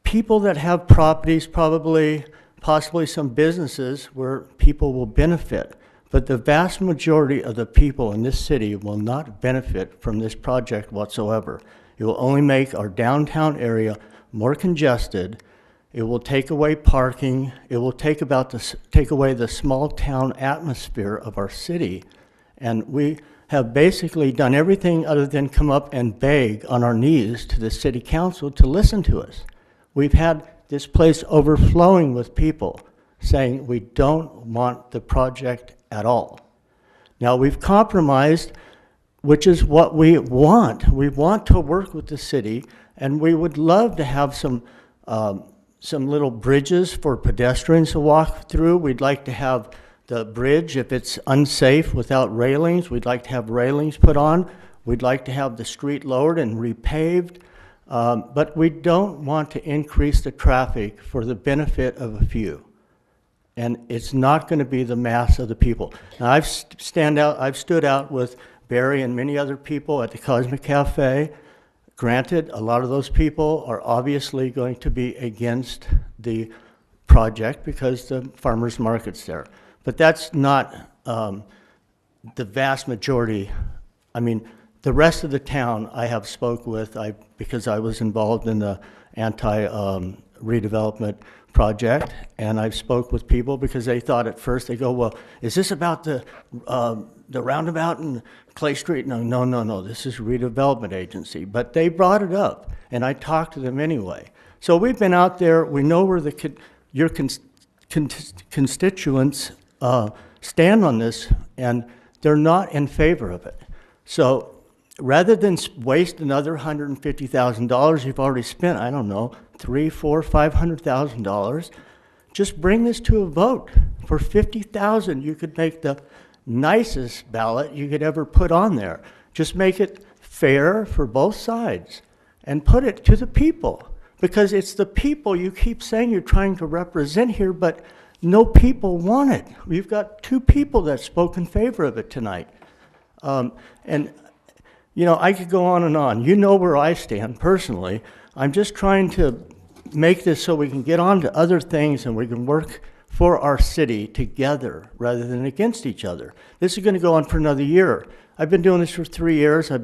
people that have properties, possibly some businesses where people will benefit. But the vast majority of the people in this city will not benefit from this project whatsoever. It will only make our downtown area more congested. It will take away parking. It will take away the small town atmosphere of our city. And we have basically done everything other than come up and beg on our knees to the city council to listen to us. We've had this place overflowing with people saying we don't want the project at all. Now, we've compromised, which is what we want. We want to work with the city, and we would love to have some little bridges for pedestrians to walk through. We'd like to have the bridge, if it's unsafe without railings, we'd like to have railings put on. We'd like to have the street lowered and repaved. But we don't want to increase the traffic for the benefit of a few. And it's not going to be the mass of the people. Now, I've stood out with Barry and many other people at the Cosmic Cafe. Granted, a lot of those people are obviously going to be against the project because the farmers market's there. But that's not the vast majority. I mean, the rest of the town I have spoke with, because I was involved in the redevelopment project, and I've spoke with people because they thought at first, they go, well, is this about the roundabout in Clay Street? No, this is redevelopment agency. But they brought it up, and I talked to them anyway. So we've been out there, we know where your constituents stand on this, and they're not in favor of it. So rather than waste another $150,000 you've already spent, I don't know, $300,000, $400,000, $500,000, just bring this to a vote. For $50,000, you could make the nicest ballot you could ever put on there. Just make it fair for both sides and put it to the people. Because it's the people you keep saying you're trying to represent here, but no people want it. We've got 2 people that spoke in favor of it tonight. And, you know, I could go on and on. You know where I stand personally. I'm just trying to make this so we can get on to other things and we can work for our city together rather than against each other. This is going to go on for another year. I've been doing this for 3 years. I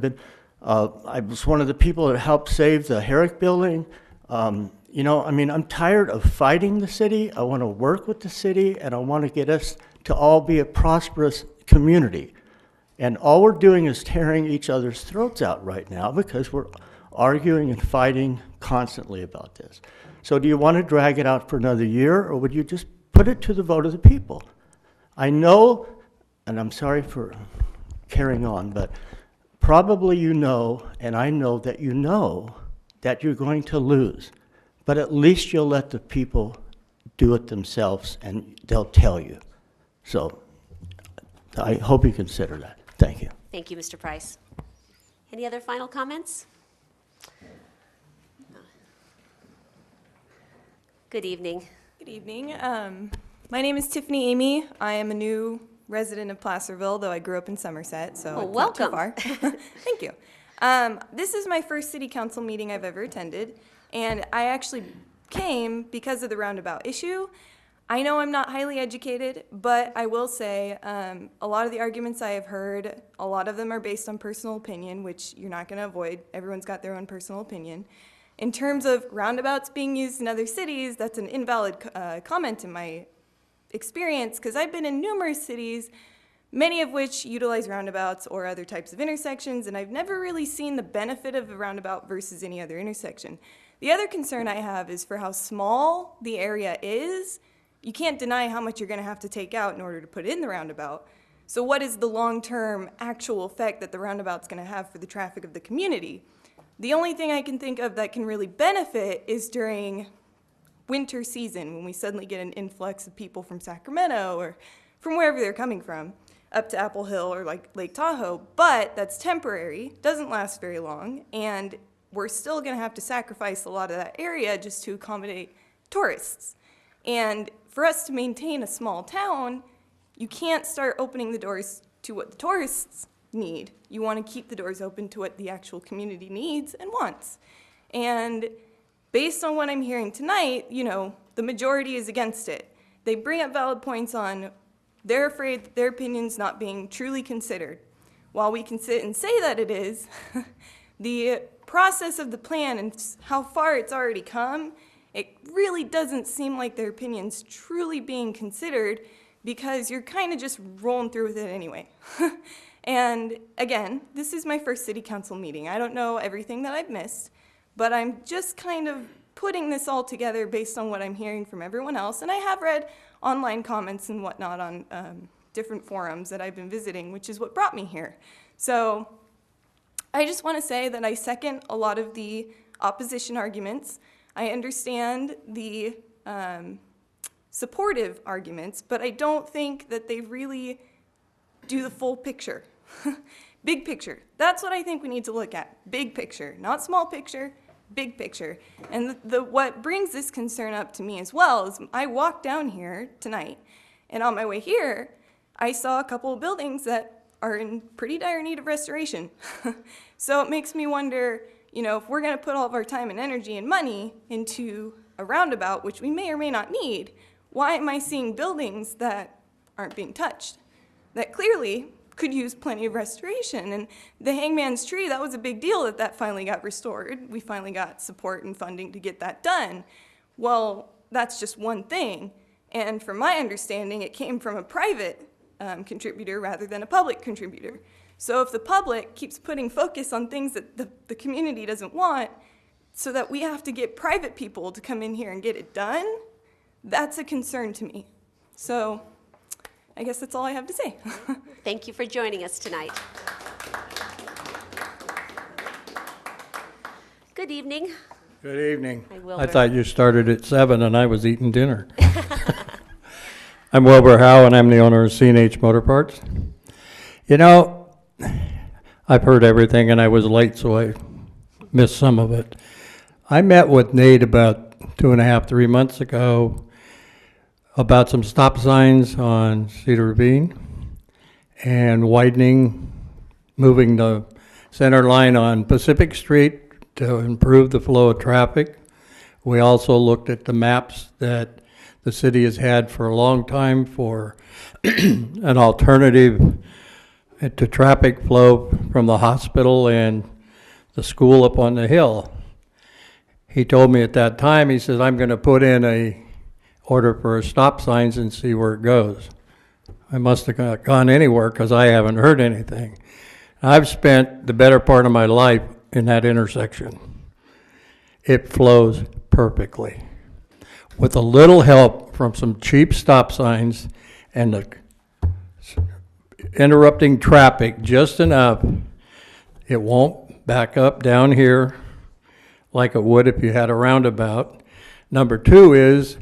was one of the people that helped save the Herrick building. You know, I mean, I'm tired of fighting the city. I want to work with the city, and I want to get us to all be a prosperous community. And all we're doing is tearing each other's throats out right now because we're arguing and fighting constantly about this. So do you want to drag it out for another year, or would you just put it to the vote of the people? I know, and I'm sorry for carrying on, but probably you know, and I know that you know, that you're going to lose. But at least you'll let the people do it themselves, and they'll tell you. So I hope you consider that. Thank you. Thank you, Mr. Price. Any other final comments? Good evening. Good evening. My name is Tiffany Amy. I am a new resident of Placerville, though I grew up in Somerset, so it's not too far. Thank you. This is my first city council meeting I've ever attended, and I actually came because of the roundabout issue. I know I'm not highly educated, but I will say a lot of the arguments I have heard, a lot of them are based on personal opinion, which you're not going to avoid. Everyone's got their own personal opinion. In terms of roundabouts being used in other cities, that's an invalid comment in my experience, because I've been in numerous cities, many of which utilize roundabouts or other types of intersections, and I've never really seen the benefit of a roundabout versus any other intersection. The other concern I have is for how small the area is. You can't deny how much you're going to have to take out in order to put in the roundabout. So what is the long-term actual effect that the roundabout's going to have for the traffic of the community? The only thing I can think of that can really benefit is during winter season, when we suddenly get an influx of people from Sacramento or from wherever they're coming from up to Apple Hill or like Lake Tahoe. But that's temporary, doesn't last very long, and we're still going to have to sacrifice a lot of that area just to accommodate tourists. And for us to maintain a small town, you can't start opening the doors to what the tourists need. You want to keep the doors open to what the actual community needs and wants. And based on what I'm hearing tonight, you know, the majority is against it. They bring up valid points on they're afraid that their opinion's not being truly considered. While we can sit and say that it is, the process of the plan and how far it's already come, it really doesn't seem like their opinion's truly being considered, because you're kind of just rolling through with it anyway. And again, this is my first city council meeting. I don't know everything that I've missed, but I'm just kind of putting this all together based on what I'm hearing from everyone else. And I have read online comments and whatnot on different forums that I've been visiting, which is what brought me here. So I just want to say that I second a lot of the opposition arguments. I understand the supportive arguments, but I don't think that they really do the full picture. Big picture. That's what I think we need to look at. Big picture. Not small picture, big picture. And what brings this concern up to me as well is I walked down here tonight, and on my way here, I saw a couple of buildings that are in pretty dire need of restoration. So it makes me wonder, you know, if we're going to put all of our time and energy and money into a roundabout, which we may or may not need, why am I seeing buildings that aren't being touched, that clearly could use plenty of restoration? And the Hangman's Tree, that was a big deal that finally got restored. We finally got support and funding to get that done. Well, that's just one thing. And from my understanding, it came from a private contributor rather than a public contributor. So if the public keeps putting focus on things that the community doesn't want, so that we have to get private people to come in here and get it done, that's a concern to me. So I guess that's all I have to say. Thank you for joining us tonight. Good evening. Good evening. Hi, I Wilbur. thought you started at 7 and I was eating dinner. I'm Wilbur Howe and I'm the owner of C&H Motor Parts. You know, I've heard everything and I was late, so I missed some of it. I met with Nate about 2.5, 3 months ago about some stop signs on Cedar Ravine and widening, moving the center line on Pacific Street to improve the flow of traffic. We also looked at the maps that the city has had for a long time for an alternative to traffic flow from the hospital and the school up on the hill. He told me at that time, he says, I'm going to put in a order for stop signs and see where it goes. I must have gone anywhere because I haven't heard anything. I've spent the better part of my life in that intersection. It flows perfectly. With a little help from some cheap stop signs and the interrupting traffic just enough, it won't back up down here like it would if you had a roundabout. Number two is,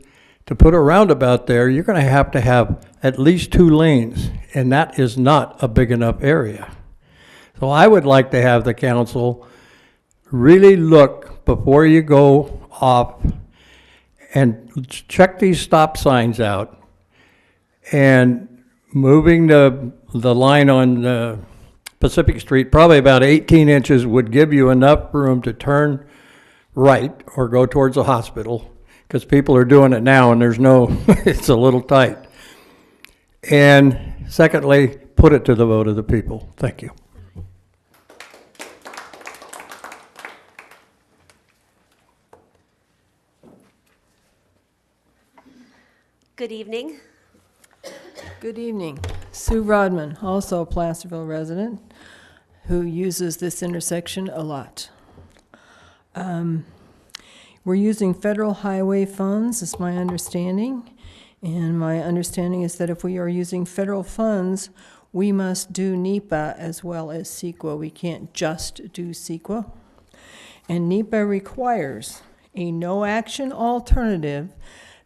to put a roundabout there, you're going to have at least 2 lanes, and that is not a big enough area. So I would like to have the council really look before you go off and check these stop signs out, and moving the line on Pacific Street probably about 18 inches would give you enough room to turn right or go towards the hospital, because people are doing it now and there's no, it's a little tight. And secondly, put it to the vote of the people. Thank you. Good evening. Good evening. Sue Rodman, also a Placerville resident, who uses this intersection a lot. We're using federal highway funds, is my understanding. And my understanding is that if we are using federal funds, we must do NEPA as well as CEQA. We can't just do CEQA. And NEPA requires a no-action alternative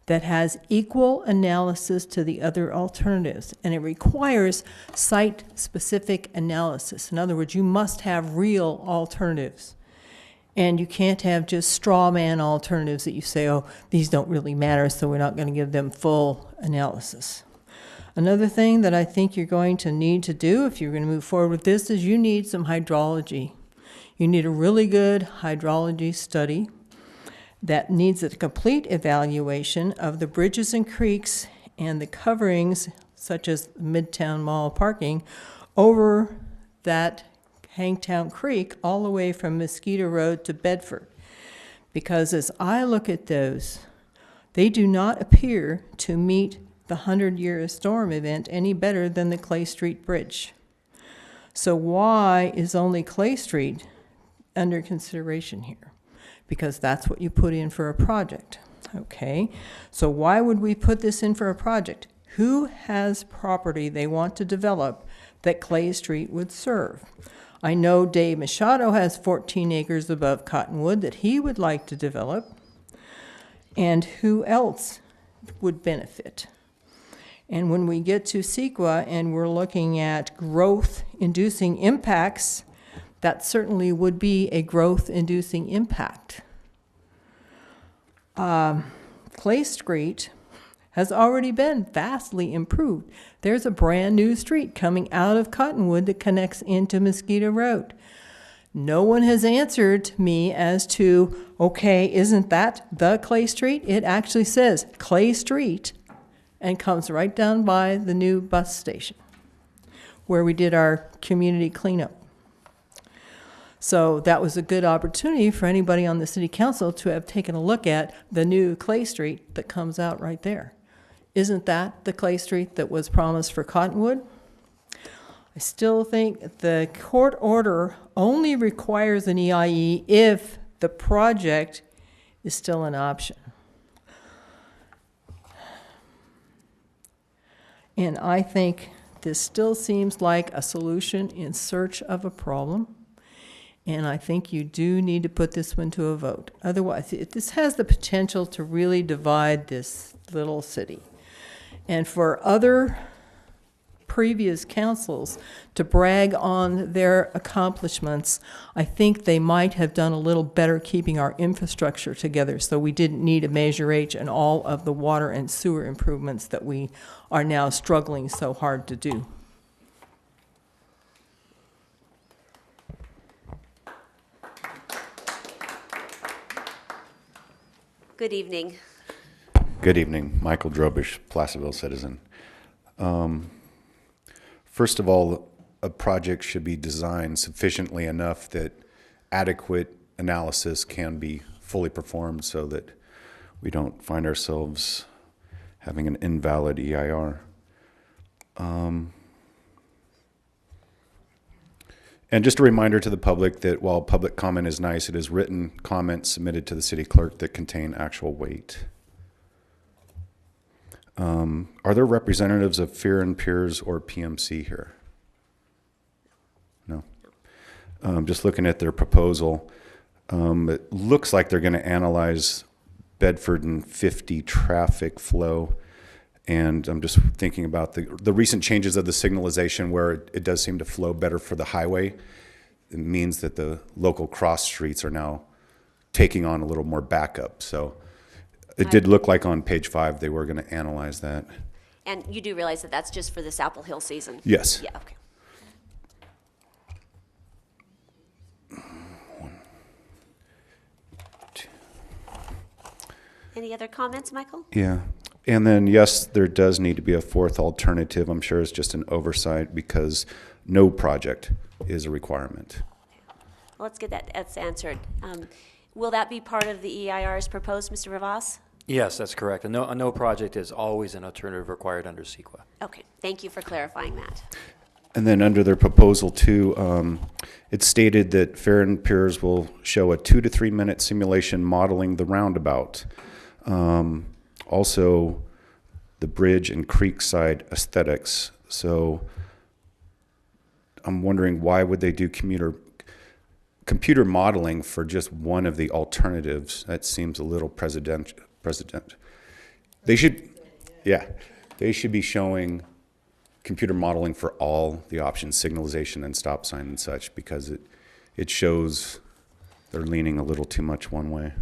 that has equal analysis to the other alternatives. And it requires site-specific analysis. In other words, you must have real alternatives. And you can't have just straw man alternatives that you say, oh, these don't really matter, so we're not going to give them full analysis. Another thing that I think you're going to need to do if you're going to move forward with this is you need some hydrology. You need a really good hydrology study that needs a complete evaluation of the bridges and creeks and the coverings, such as Midtown Mall parking, over that Hangtown Creek all the way from Mosquito Road to Bedford. Because as I look at those, they do not appear to meet the 100-year storm event any better than the Clay Street Bridge. So why is only Clay Street under consideration here? Because that's what you put in for a project. Okay, so why would we put this in for a project? Who has property they want to develop that Clay Street would serve? I know Dave Machado has 14 acres above Cottonwood that he would like to develop. And who else would benefit? And when we get to CEQA and we're looking at growth-inducing impacts, that certainly would be a growth-inducing impact. Clay Street has already been vastly improved. There's a brand new street coming out of Cottonwood that connects into Mosquito Road. No one has answered me as to, okay, isn't that the Clay Street? It actually says Clay Street and comes right down by the new bus station where we did our community cleanup. So that was a good opportunity for anybody on the city council to have taken a look at the new Clay Street that comes out right there. Isn't that the Clay Street that was promised for Cottonwood? I still think the court order only requires an EIE if the project is still an option. And I think this still seems like a solution in search of a problem. And I think you do need to put this one to a vote. Otherwise, this has the potential to really divide this little city. And for other previous councils to brag on their accomplishments, I think they might have done a little better keeping our infrastructure together so we didn't need a Measure H and all of the water and sewer improvements that we are now struggling so hard to do. Good evening. Good evening. Michael Drobish, Placerville citizen. First of all, a project should be designed sufficiently enough that adequate analysis can be fully performed so that we don't find ourselves having an invalid EIR. And just a reminder to the public that while public comment is nice, it is written comments submitted to the city clerk that contain actual weight. Are there representatives of Fear and Peers or PMC here? No. Just looking at their proposal, it looks like they're going to analyze Bedford and 50 traffic flow. And I'm just thinking about the recent changes of the signalization where it does seem to flow better for the highway. It means that the local cross streets are now taking on a little more backup. So it did look like on page 5 they were going to analyze that. And you do realize that that's just for this Apple Hill season? Yes. Yeah, okay. Any other comments, Michael? Yeah. And then, yes, there does need to be a fourth alternative. I'm sure it's just an oversight because no project is a requirement. Well, let's get that's answered. Will that be part of the EIR as proposed, Mr. Rivas? Yes, that's correct. A no project is always an alternative required under CEQA. Okay, thank you for clarifying that. And then under their proposal too, it's stated that Fair and Peers will show a 2 to 3 minute simulation modeling the roundabout. Also, the bridge and creekside aesthetics. So I'm wondering why would they do computer modeling for just one of the alternatives? That seems a little precedent. They should, yeah, they should be showing computer modeling for all the options, signalization and stop sign and such, because it shows they're leaning a little too much one way.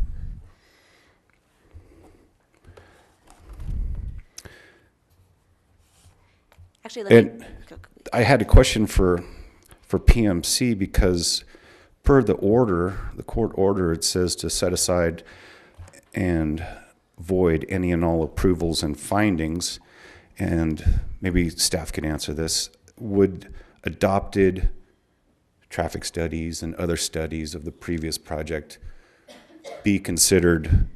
Actually, I had a question for PMC because per the court order, it says to set aside and void any and all approvals and findings, and maybe staff could answer this. Would adopted traffic studies and other studies of the previous project be considered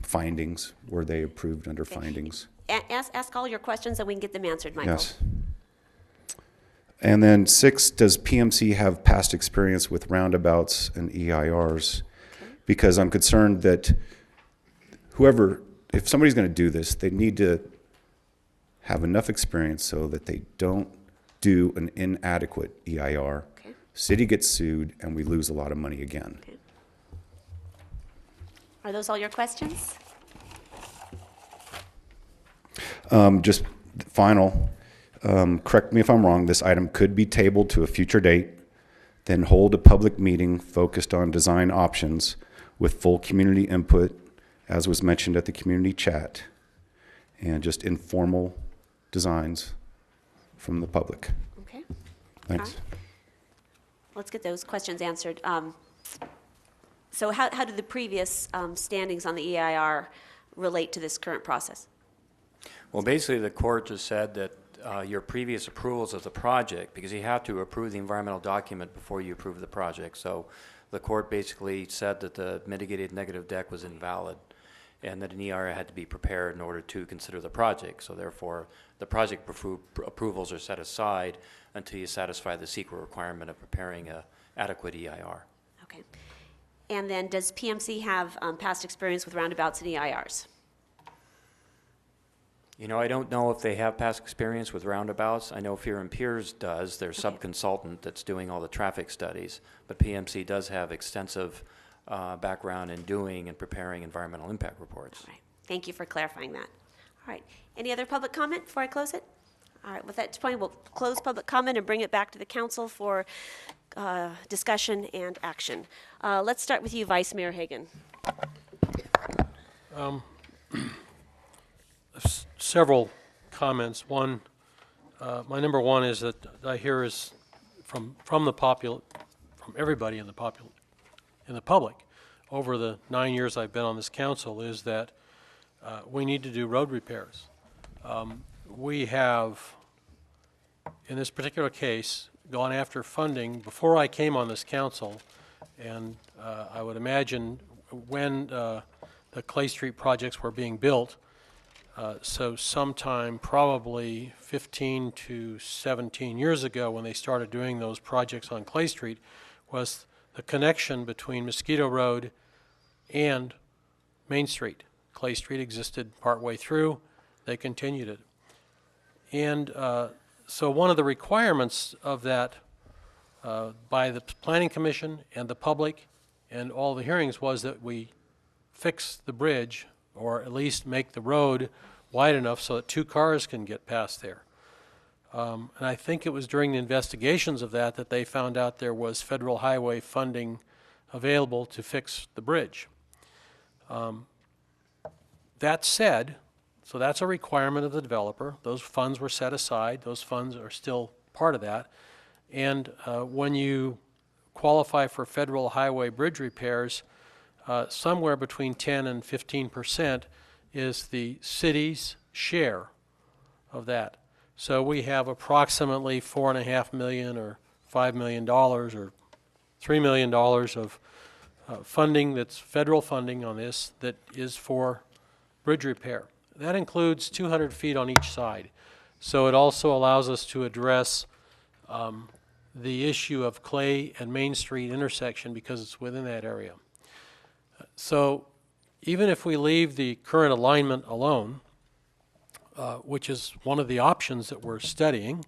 findings? Were they approved under findings? Ask all your questions and we can get them answered, Michael. Yes. And then 6, does PMC have past experience with roundabouts and EIRs? Because I'm concerned that if somebody's going to do this, they need to have enough experience so that they don't do an inadequate EIR. Okay. City gets sued and we lose a lot of money again. Okay. Are those all your questions? Just final, correct me if I'm wrong, this item could be tabled to a future date, then hold a public meeting focused on design options with full community input, as was mentioned at the community chat, and just informal designs from the public. Okay. Thanks. Right. Let's get those questions answered. So how did the previous standings on the EIR relate to this current process? Well, basically, the court just said that your previous approvals of the project, because you have to approve the environmental document before you approve the project. So the court basically said that the mitigated negative deck was invalid and that an EIR had to be prepared in order to consider the project. So therefore, the project approvals are set aside until you satisfy the CEQA requirement of preparing a adequate EIR. Okay. And then does PMC have past experience with roundabouts and EIRs? You know, I don't know if they have past experience with roundabouts. I know Fear and Piers does. Their sub-consultant that's doing all the traffic studies. But PMC does have extensive background in doing and preparing environmental impact reports. All right. Thank you for clarifying that. All right. Any other public comment before I close it? All right. With that point, we'll close public comment and bring it back to the council for discussion and action. Let's start with you, Vice Mayor Hagan. Several comments. One, my number one is that I hear is from everybody in the public over the 9 years I've been on this council is that we need to do road repairs. We have, in this particular case, gone after funding before I came on this council, and I would imagine when the Clay Street projects were being built, so sometime probably 15 to 17 years ago when they started doing those projects on Clay Street was the connection between Mosquito Road and Main Street. Clay Street existed partway through. They continued it. And so one of the requirements of that by the Planning Commission and the public and all the hearings was that we fix the bridge or at least make the road wide enough so that 2 cars can get past there. And I think it was during the investigations of that that they found out there was federal highway funding available to fix the bridge. That said, so that's a requirement of the developer. Those funds were set aside. Those funds are still part of that. And when you qualify for federal highway bridge repairs, somewhere between 10 and 15% is the city's share of that. So we have approximately $4.5 million or $5 million or $3 million of funding that's federal funding on this that is for bridge repair. That includes 200 feet on each side. So it also allows us to address the issue of Clay and Main Street intersection because it's within that area. So even if we leave the current alignment alone, which is one of the options that we're studying,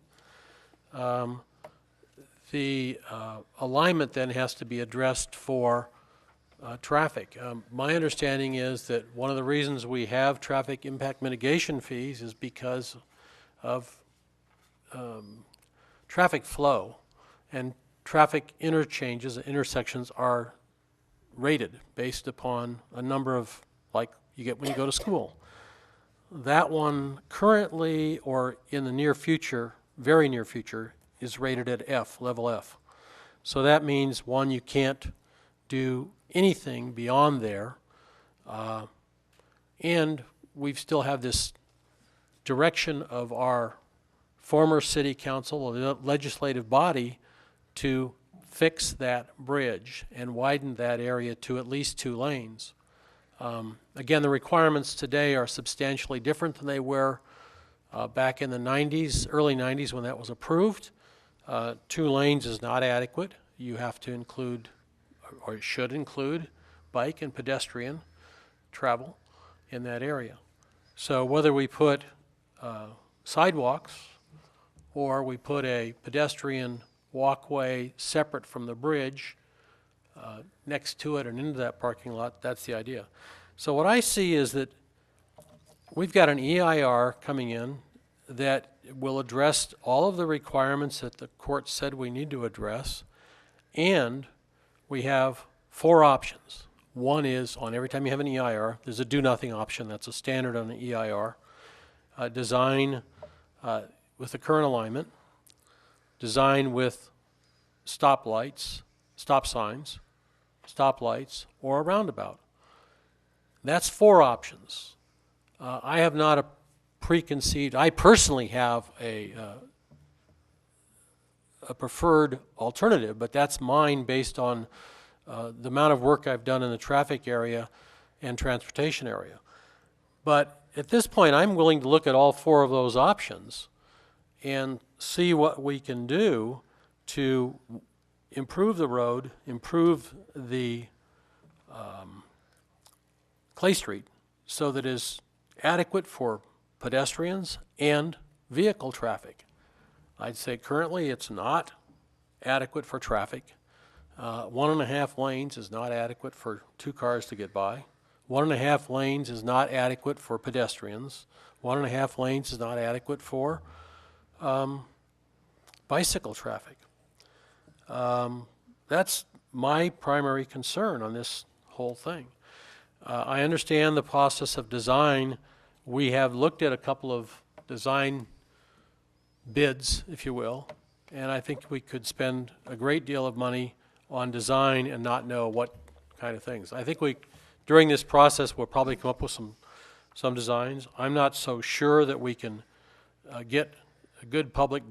the alignment then has to be addressed for traffic. My understanding is that one of the reasons we have traffic impact mitigation fees is because of traffic flow, and traffic interchanges, intersections are rated based upon a number of, like you get when you go to school. That one currently or in the near future, very near future, is rated at F, level F. So that means, one, you can't do anything beyond there, and we still have this direction of our former city council, the legislative body, to fix that bridge and widen that area to at least 2 lanes. Again, the requirements today are substantially different than they were back in the 90s, early 90s when that was approved. 2 lanes is not adequate. You have to include, or it should include, bike and pedestrian travel in that area. So whether we put sidewalks or we put a pedestrian walkway separate from the bridge next to it and into that parking lot, that's the idea. So what I see is that we've got an EIR coming in that will address all of the requirements that the court said we need to address, and we have 4 options. One is, on every time you have an EIR, there's a do-nothing option. That's a standard on the EIR. Design with the current alignment, design with stoplights, stop signs, stoplights, or a roundabout. That's 4 options. I have not preconceived, I personally have a preferred alternative, but that's mine based on the amount of work I've done in the traffic area and transportation area. But at this point, I'm willing to look at all four of those options and see what we can do to improve the road, improve the Clay Street so that it is adequate for pedestrians and vehicle traffic. I'd say currently it's not adequate for traffic. 1.5 lanes is not adequate for 2 cars to get by. 1.5 lanes is not adequate for pedestrians. 1.5 lanes is not adequate for bicycle traffic. That's my primary concern on this whole thing. I understand the process of design. We have looked at a couple of design bids, if you will, and I think we could spend a great deal of money on design and not know what kind of things. I think during this process, we'll probably come up with some designs. I'm not so sure that we can get a good public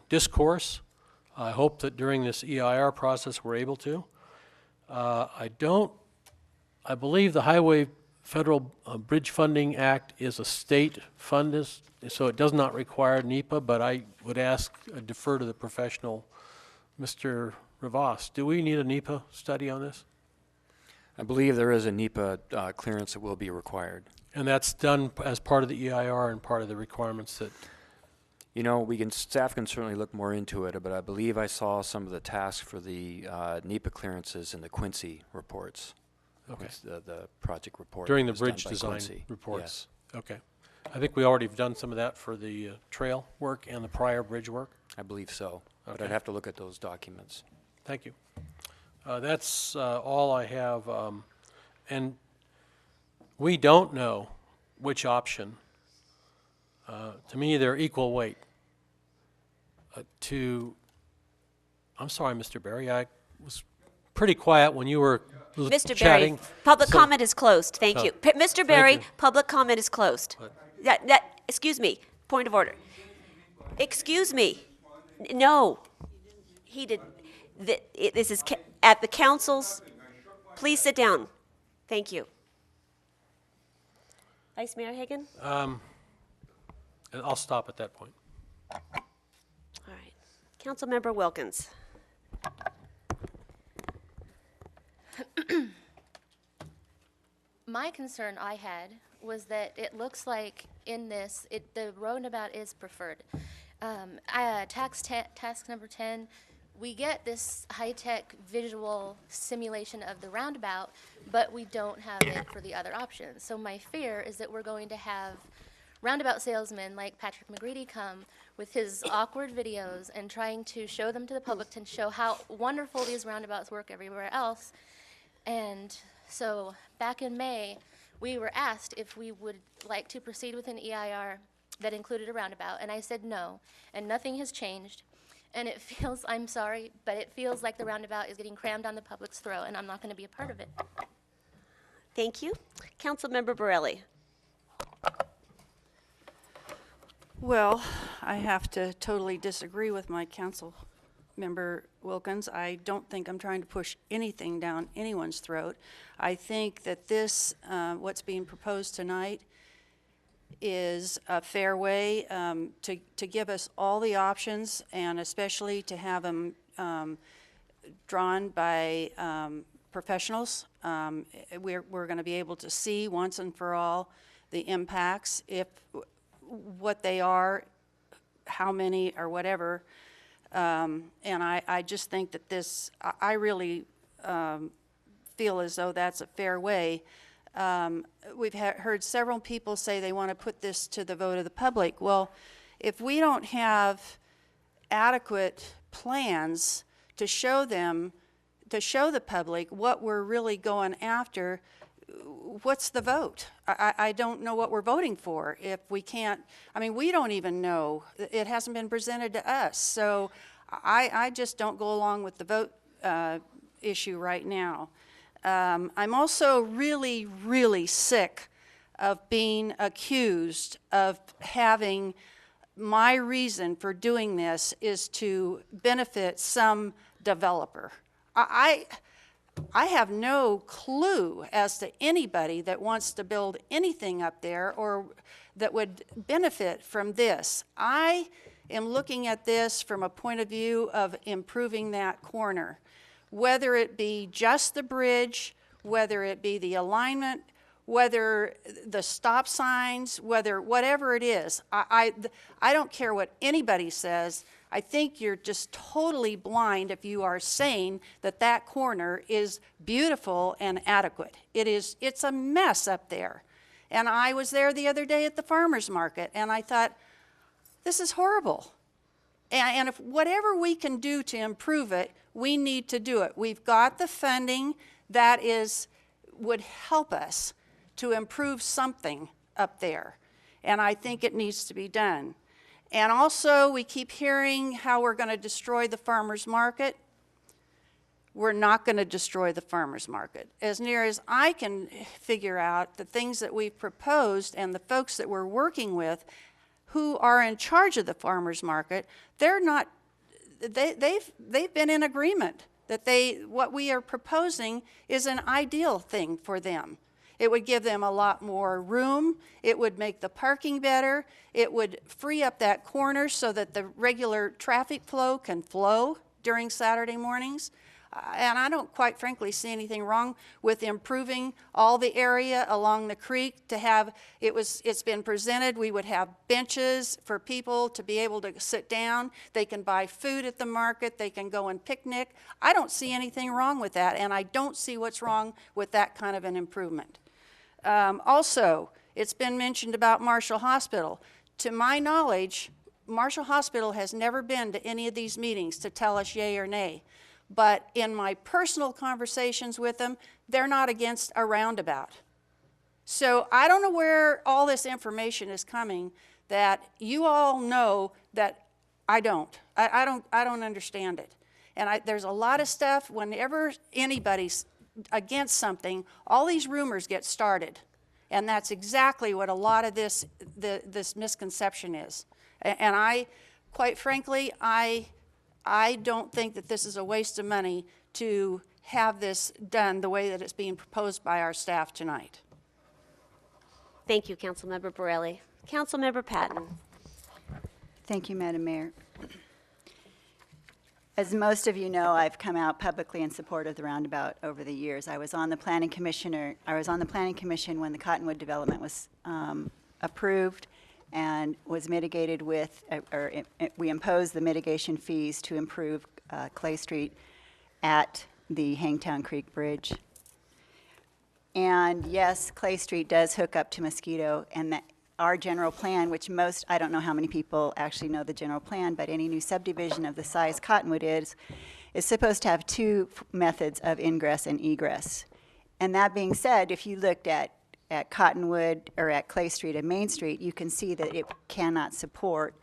discourse. I hope that during this EIR process we're able to. I believe the Highway Federal Bridge Funding Act is a state fund, so it does not require NEPA, but I would defer to the professional, Mr. Rivas. Do we need a NEPA study on this? I believe there is a NEPA clearance that will be required. And that's done as part of the EIR and part of the requirements that... You know, staff can certainly look more into it, but I believe I saw some of the tasks for the NEPA clearances in the Quincy reports. Okay. The project report. During the was done bridge by design Quincy. reports. Yes. Okay. I think we already have done some of that for the trail work and the prior bridge work. I believe so, okay. But I'd have to look at those documents. Thank you. That's all I have. And we don't know which option. To me, they're equal weight. I'm sorry, Mr. Berry, I was pretty quiet when you were Mr. chatting. Berry, public comment is closed. Thank you. Mr. Berry, public comment is closed. Excuse me, point of order. Excuse me. No, he did. This is at the council's. Please sit down. Thank you. Vice Mayor Hagan? I'll stop at that point. All right. Councilmember Wilkins. My concern I had was that it looks like in this, the roundabout is preferred. Task number 10, we get this high-tech visual simulation of the roundabout, but we don't have it for the other options. So my fear is that we're going to have roundabout salesmen like Patrick McGreedy come with his awkward videos and trying to show them to the public to show how wonderful these roundabouts work everywhere else. And so back in May, we were asked if we would like to proceed with an EIR that included a roundabout, and I said no, and nothing has changed. And it feels, I'm sorry, but it feels like the roundabout is getting crammed down the public's throat, and I'm not going to be a part of it. Thank you. Councilmember Borelli. Well, I have to totally disagree with my council member Wilkins. I don't think I'm trying to push anything down anyone's throat. I think that this, what's being proposed tonight, is a fair way to give us all the options, and especially to have them drawn by professionals. We're going to be able to see once and for all the impacts, what they are, how many, or whatever. And I just think that this, I really feel as though that's a fair way. We've heard several people say they want to put this to the vote of the public. Well, if we don't have adequate plans to show them, to show the public what we're really going after, what's the vote? I don't know what we're voting for if we can't. I mean, we don't even know. It hasn't been presented to us. So I just don't go along with the vote issue right now. I'm also really, really sick of being accused of having my reason for doing this is to benefit some developer. I have no clue as to anybody that wants to build anything up there or that would benefit from this. I am looking at this from a point of view of improving that corner, whether it be just the bridge, whether it be the alignment, whether the stop signs, whether whatever it is. I don't care what anybody says. I think you're just totally blind if you are saying that that corner is beautiful and adequate. It's a mess up there. And I was there the other day at the farmer's market, and I thought, this is horrible. And if whatever we can do to improve it, we need to do it. We've got the funding that would help us to improve something up there. And I think it needs to be done. And also, we keep hearing how we're going to destroy the farmer's market. We're not going to destroy the farmer's market. As near as I can figure out, the things that we've proposed and the folks that we're working with who are in charge of the farmer's market, they've been in agreement that what we are proposing is an ideal thing for them. It would give them a lot more room. It would make the parking better. It would free up that corner so that the regular traffic flow can flow during Saturday mornings. And I don't quite frankly see anything wrong with improving all the area along the creek to have, it's been presented, we would have benches for people to be able to sit down. They can buy food at the market. They can go and picnic. I don't see anything wrong with that, and I don't see what's wrong with that kind of an improvement. Also, it's been mentioned about Marshall Hospital. To my knowledge, Marshall Hospital has never been to any of these meetings to tell us yay or nay. But in my personal conversations with them, they're not against a roundabout. So I don't know where all this information is coming that you all know that I don't. I don't understand it. And there's a lot of stuff, whenever anybody's against something, all these rumors get started. And that's exactly what a lot of this misconception is. And quite frankly, I don't think that this is a waste of money to have this done the way that it's being proposed by our staff tonight. Thank you, Councilmember Borelli. Councilmember Patton. Thank you, Madam Mayor. As most of you know, I've come out publicly in support of the roundabout over the years. I was on the Planning Commission when the Cottonwood development was approved and was mitigated with, we imposed the mitigation fees to improve Clay Street at the Hangtown Creek Bridge. And yes, Clay Street does hook up to Mosquito, and our general plan, which I don't know how many people actually know the general plan, but any new subdivision of the size Cottonwood is supposed to have two methods of ingress and egress. And that being said, if you looked at Cottonwood or at Clay Street and Main Street, you can see that it cannot support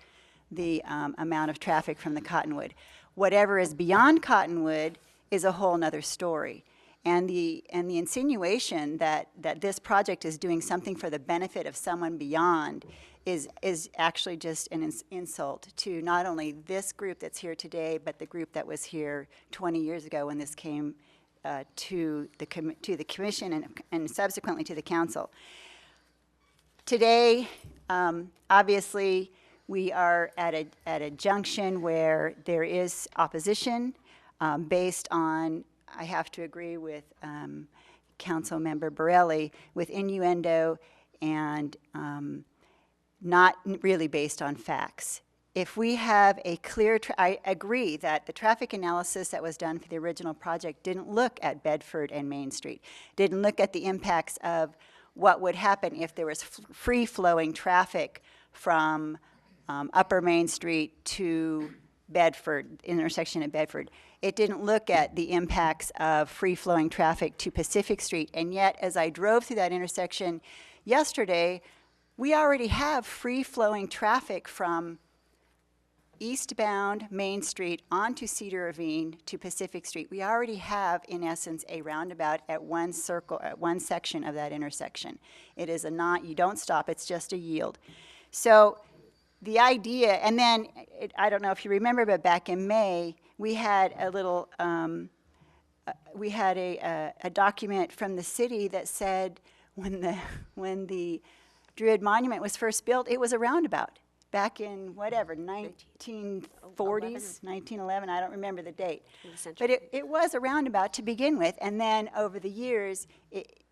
the amount of traffic from the Cottonwood. Whatever is beyond Cottonwood is a whole nother story. And the insinuation that this project is doing something for the benefit of someone beyond is actually just an insult to not only this group that's here today, but the group that was here 20 years ago when this came to the commission and subsequently to the council. Today, obviously, we are at a junction where there is opposition based on, I have to agree with Councilmember Borelli, with innuendo and not really based on facts. If we have a clear, I agree that the traffic analysis that was done for the original project didn't look at Bedford and Main Street, didn't look at the impacts of what would happen if there was free-flowing traffic from Upper Main Street to Bedford, intersection at Bedford. It didn't look at the impacts of free-flowing traffic to Pacific Street. And yet, as I drove through that intersection yesterday, we already have free-flowing traffic from eastbound Main Street onto Cedar Ravine to Pacific Street, we already have, in essence, a roundabout at one section of that intersection. It is you don't stop, it's just a yield. So the idea, and then, I don't know if you remember, but back in May, we had a little, we had a document from the city that said when the Druid Monument was first built, it was a roundabout. Back in whatever, 1940s, 1911, I don't remember the date. But it was a roundabout to begin with, and then over the years,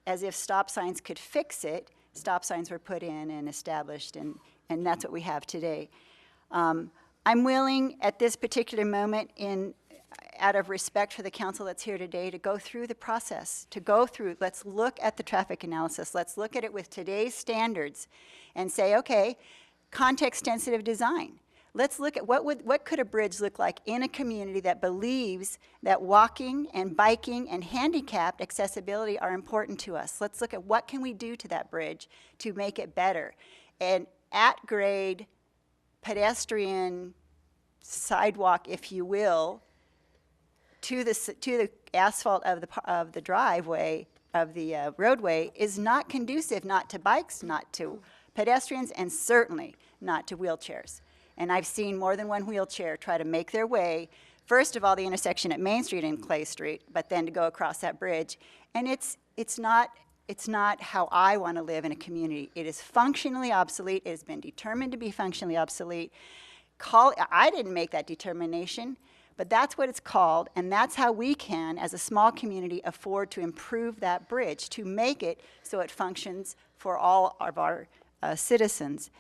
as if stop signs could fix it, stop signs were put in and established, and that's what we have today. I'm willing at this particular moment, out of respect for the council that's here today, to go through the process, let's look at the traffic analysis, let's look at it with today's standards and say, okay, context-sensitive design. Let's look at what could a bridge look like in a community that believes that walking and biking and handicapped accessibility are important to us. Let's look at what can we do to that bridge to make it better. And at-grade pedestrian sidewalk, if you will, to the asphalt of the driveway, of the roadway, is not conducive, not to bikes, not to pedestrians, and certainly not to wheelchairs. And I've seen more than one wheelchair try to make their way, first of all, the intersection at Main Street and Clay Street, but then to go across that bridge. And it's not how I want to live in a community. It is functionally obsolete. It has been determined to be functionally obsolete. I didn't make that determination, but that's what it's called, and that's how we can, as a small community, afford to improve that bridge, to make it so it functions for all of our citizens.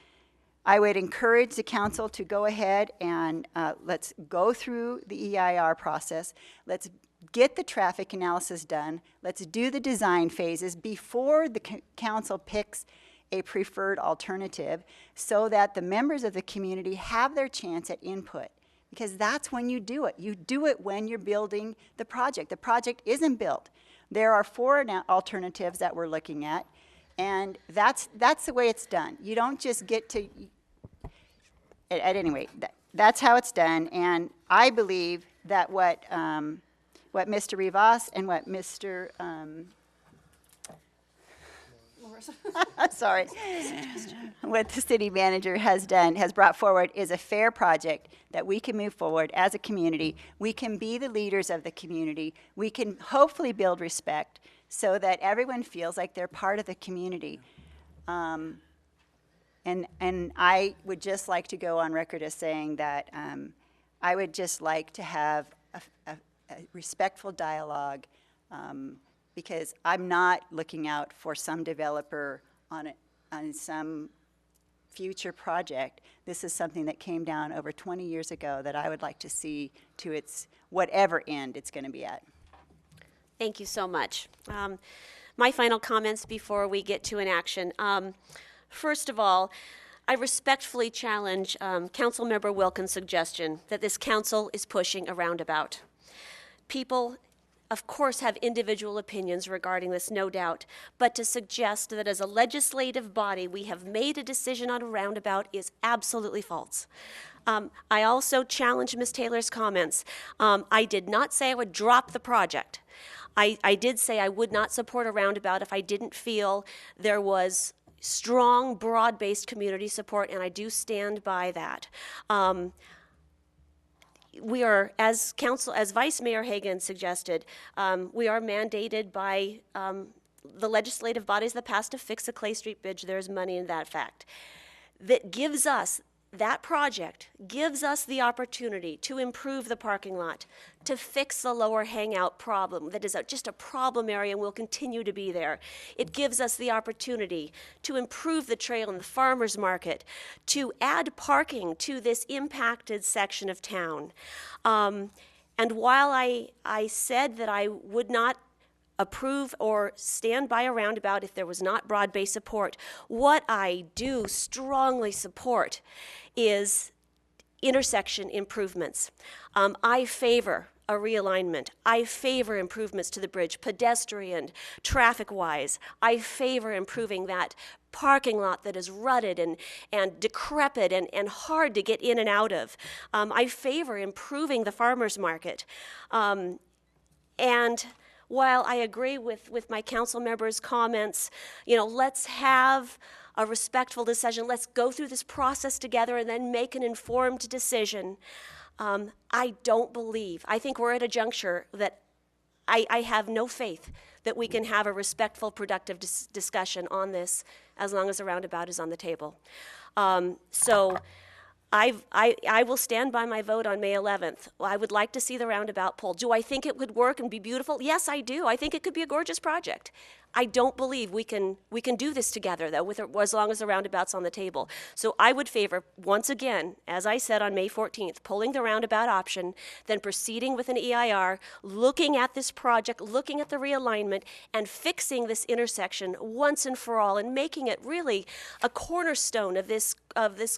I would encourage the council to go ahead and let's go through the EIR process. Let's get the traffic analysis done. Let's do the design phases before the council picks a preferred alternative, so that the members of the community have their chance at input. Because that's when you do it. You do it when you're building the project. The project isn't built. There are 4 alternatives that we're looking at, and that's the way it's done. You don't just get to, at any rate, that's how it's done. And I believe that what Mr. Rivas and what Mr. Sorry, what the city manager has brought forward, is a fair project that we can move forward as a community. We can be the leaders of the community. We can hopefully build respect so that everyone feels like they're part of the community. And I would just like to go on record as saying that I would just like to have a respectful dialogue, because I'm not looking out for some developer on some future project. This is something that came down over 20 years ago that I would like to see to its whatever end it's going to be at. Thank you so much. My final comments before we get to an action. First of all, I respectfully challenge Councilmember Wilkins' suggestion that this council is pushing a roundabout. People, of course, have individual opinions regarding this, no doubt, but to suggest that as a legislative body we have made a decision on a roundabout is absolutely false. I also challenge Ms. Taylor's comments. I did not say I would drop the project. I did say I would not support a roundabout if I didn't feel there was strong, broad-based community support, and I do stand by that. We are, as Vice Mayor Hagan suggested, we are mandated by the legislative bodies of the past to fix the Clay Street Bridge. There's money in that fact. That project gives us the opportunity to improve the parking lot, to fix the lower hangout problem that is just a problem area and will continue to be there. It gives us the opportunity to improve the trail and the farmers market, to add parking to this impacted section of town. And while I said that I would not approve or stand by a roundabout if there was not broad-based support, what I do strongly support is intersection improvements. I favor a realignment. I favor improvements to the bridge, pedestrian, traffic-wise. I favor improving that parking lot that is rutted and decrepit and hard to get in and out of. I favor improving the farmers market. And while I agree with my council members' comments, let's have a respectful decision. Let's go through this process together and then make an informed decision. I don't believe, I think we're at a juncture that I have no faith that we can have a respectful, productive discussion on this as long as the roundabout is on the table. So I will stand by my vote on May 11th. I would like to see the roundabout pulled. Do I think it would work and be beautiful? Yes, I do. I think it could be a gorgeous project. I don't believe we can do this together, though, as long as the roundabout's on the table. So I would favor, once again, as I said on May 14th, pulling the roundabout option, then proceeding with an EIR, looking at this project, looking at the realignment, and fixing this intersection once and for all, and making it really a cornerstone of this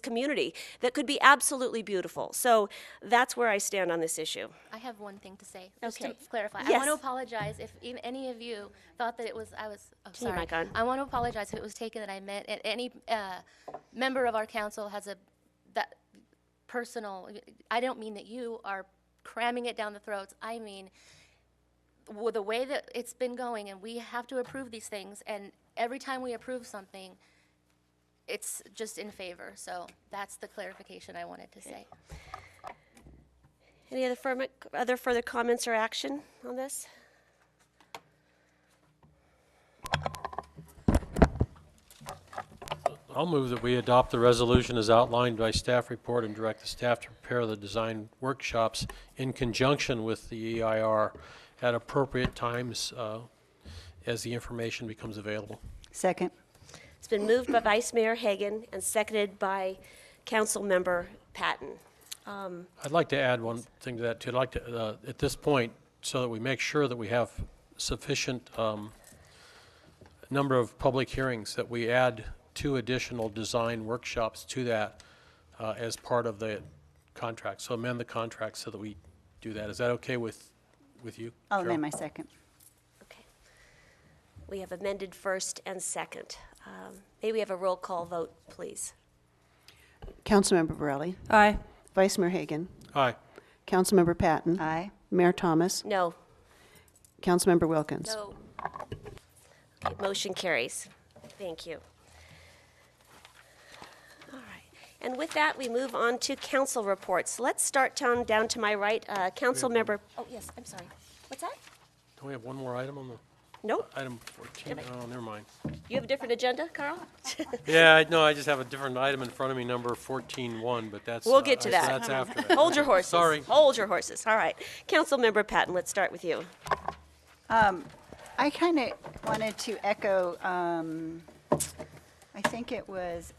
community that could be absolutely beautiful. So that's where I stand on this issue. I have one thing to say, just to Okay. clarify. Yes. I want to apologize if any of you thought that Turn your mic on. I want to apologize if it was taken that I meant any member of our council has that personal. I don't mean that you are cramming it down the throats. I mean, with the way that it's been going, and we have to approve these things, and every time we approve something, it's just in favor. So that's the clarification I wanted to say. Any other further comments or action on this? I'll move that we adopt the resolution as outlined by staff report and direct the staff to prepare the design workshops in conjunction with the EIR at appropriate times as the information becomes available. Second. It's been moved by Vice Mayor Hagan and seconded by Council Member Patton. I'd like to add one thing to that too. I'd like to, at this point, so that we make sure that we have sufficient number of public hearings, that we add 2 additional design workshops to that as part of the contract. So amend the contract so that we do that. Is that okay with you? I'll Cheryl? amend my second. Okay. We have amended first and second. May we have a roll call vote, please? Councilmember Borelli. Aye. Vice Mayor Hagan. Aye. Councilmember Patton. Aye. Mayor Thomas. No. Councilmember Wilkins. No. Okay, motion carries. Thank you. All right. And with that, we move on to council reports. Let's start down to my right. Council member. Oh, yes, I'm sorry. What's that? Don't we have one more item on the? Nope. Item 14. Oh, never mind. You have a different agenda, Carl? Yeah, no, I just have a different item in front of me, number 14-1, but that's. We'll get to that. That's after that. Hold your horses. Sorry. Hold your horses. All right. Councilmember Patton, let's start with you. I kind of wanted to echo, I think it was